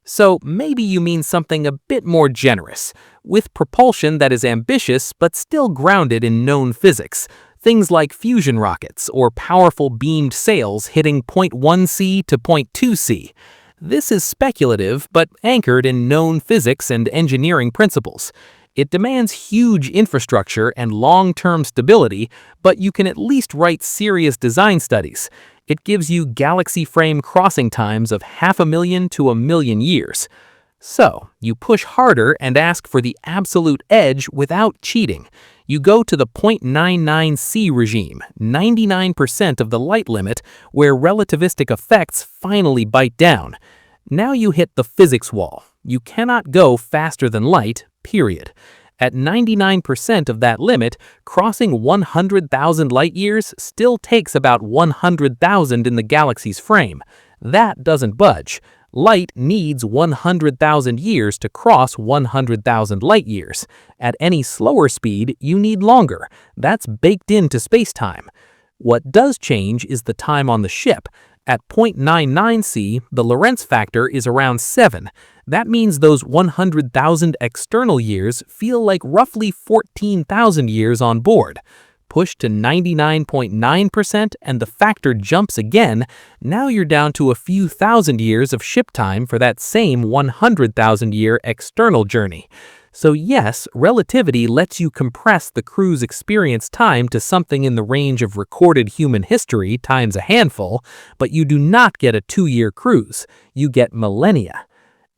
So maybe you mean something a bit more generous, with propulsion that is ambitious but still grounded in known physics. Things like fusion rockets or powerful beamed sails hitting point 1C to point 2C. This is speculative but anchored in known physics and engineering principles. It demands huge infrastructure and long-term stability, but you can at least write serious design studies. It gives you galaxy frame crossing times of 500,000 to 1,000,000 years. So, you push harder and ask for the absolute edge without cheating. You go to the 0.99C regime, 99% of the light limit, where relativistic effects finally bite down. Now you hit the physics wall. You cannot go faster than light, period. At 99% of that limit, crossing 100,000 light-years still takes about 100,000 in the galaxy's frame. That doesn't budge. Light needs 100,000 years to cross 100,000 light-years. At any slower speed, you need longer. That's baked into space-time. What does change is the time on the ship. At 0.99C, the Lorentz factor is around 7. That means those 100,000 external years feel like roughly 14,000 years on board. Push to 99.9% and the factor jumps again. Now you're down to a few thousand years of ship time for that same 100,000-year external journey. So yes, relativity lets you compress the crew's experience time to something in the range of recorded human history times a handful, but you do not get a 2-year cruise. You get millennia.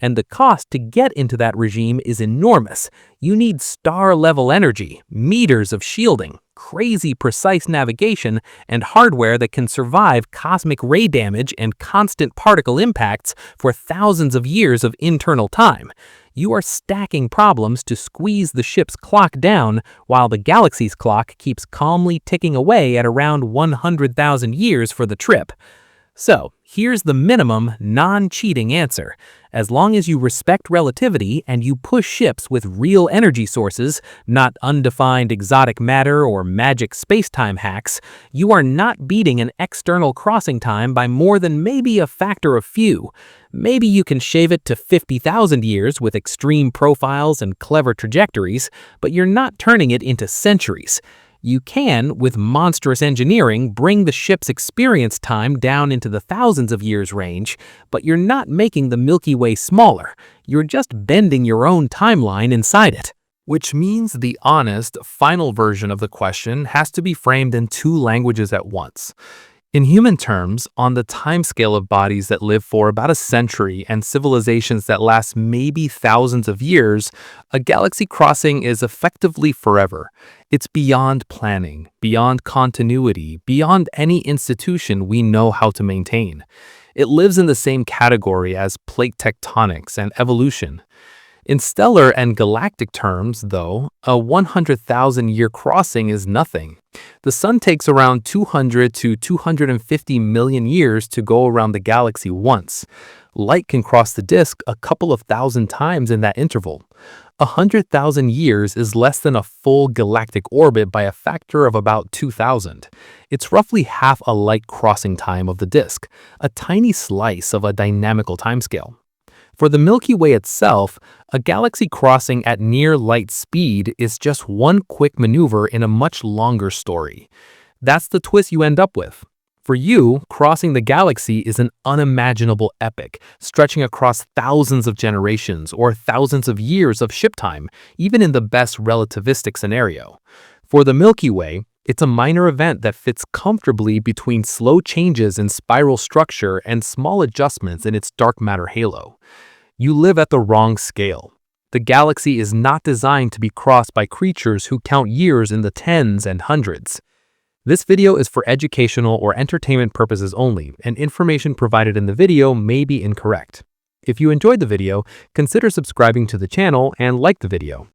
And the cost to get into that regime is enormous. You need star-level energy, meters of shielding, crazy precise navigation, and hardware that can survive cosmic ray damage and constant particle impacts for thousands of years of internal time. You are stacking problems to squeeze the ship's clock down while the galaxy's clock keeps calmly ticking away at around 100,000 years for the trip. So, here's the minimum, non-cheating answer. As long as you respect relativity and you push ships with real energy sources, not undefined exotic matter or magic space-time hacks, you are not beating an external crossing time by more than maybe a factor of few. Maybe you can shave it to 50,000 years with extreme profiles and clever trajectories, but you're not turning it into centuries. You can, with monstrous engineering, bring the ship's experience time down into the thousands of years range, but you're not making the Milky Way smaller. You're just bending your own timeline inside it. Which means the honest, final version of the question has to be framed in 2 languages at once. In human terms, on the timescale of bodies that live for about a century and civilizations that last maybe thousands of years, a galaxy crossing is effectively forever. It's beyond planning, beyond continuity, beyond any institution we know how to maintain. It lives in the same category as plate tectonics and evolution. In stellar and galactic terms, though, a 100,000-year crossing is nothing. The Sun takes around 200 to 250 million years to go around the galaxy once. Light can cross the disk a couple of thousand times in that interval. 100,000 years is less than a full galactic orbit by a factor of about 2,000. It's roughly half a light crossing time of the disk, a tiny slice of a dynamical timescale. For the Milky Way itself, a galaxy crossing at near light speed is just one quick maneuver in a much longer story. That's the twist you end up with. For you, crossing the galaxy is an unimaginable epic, stretching across thousands of generations or thousands of years of ship time, even in the best relativistic scenario. For the Milky Way, it's a minor event that fits comfortably between slow changes in spiral structure and small adjustments in its dark matter halo. You live at the wrong scale. The galaxy is not designed to be crossed by creatures who count years in the tens and hundreds. This video is for educational or entertainment purposes only, and information provided in the video may be incorrect. If you enjoyed the video, consider subscribing to the channel and like the video.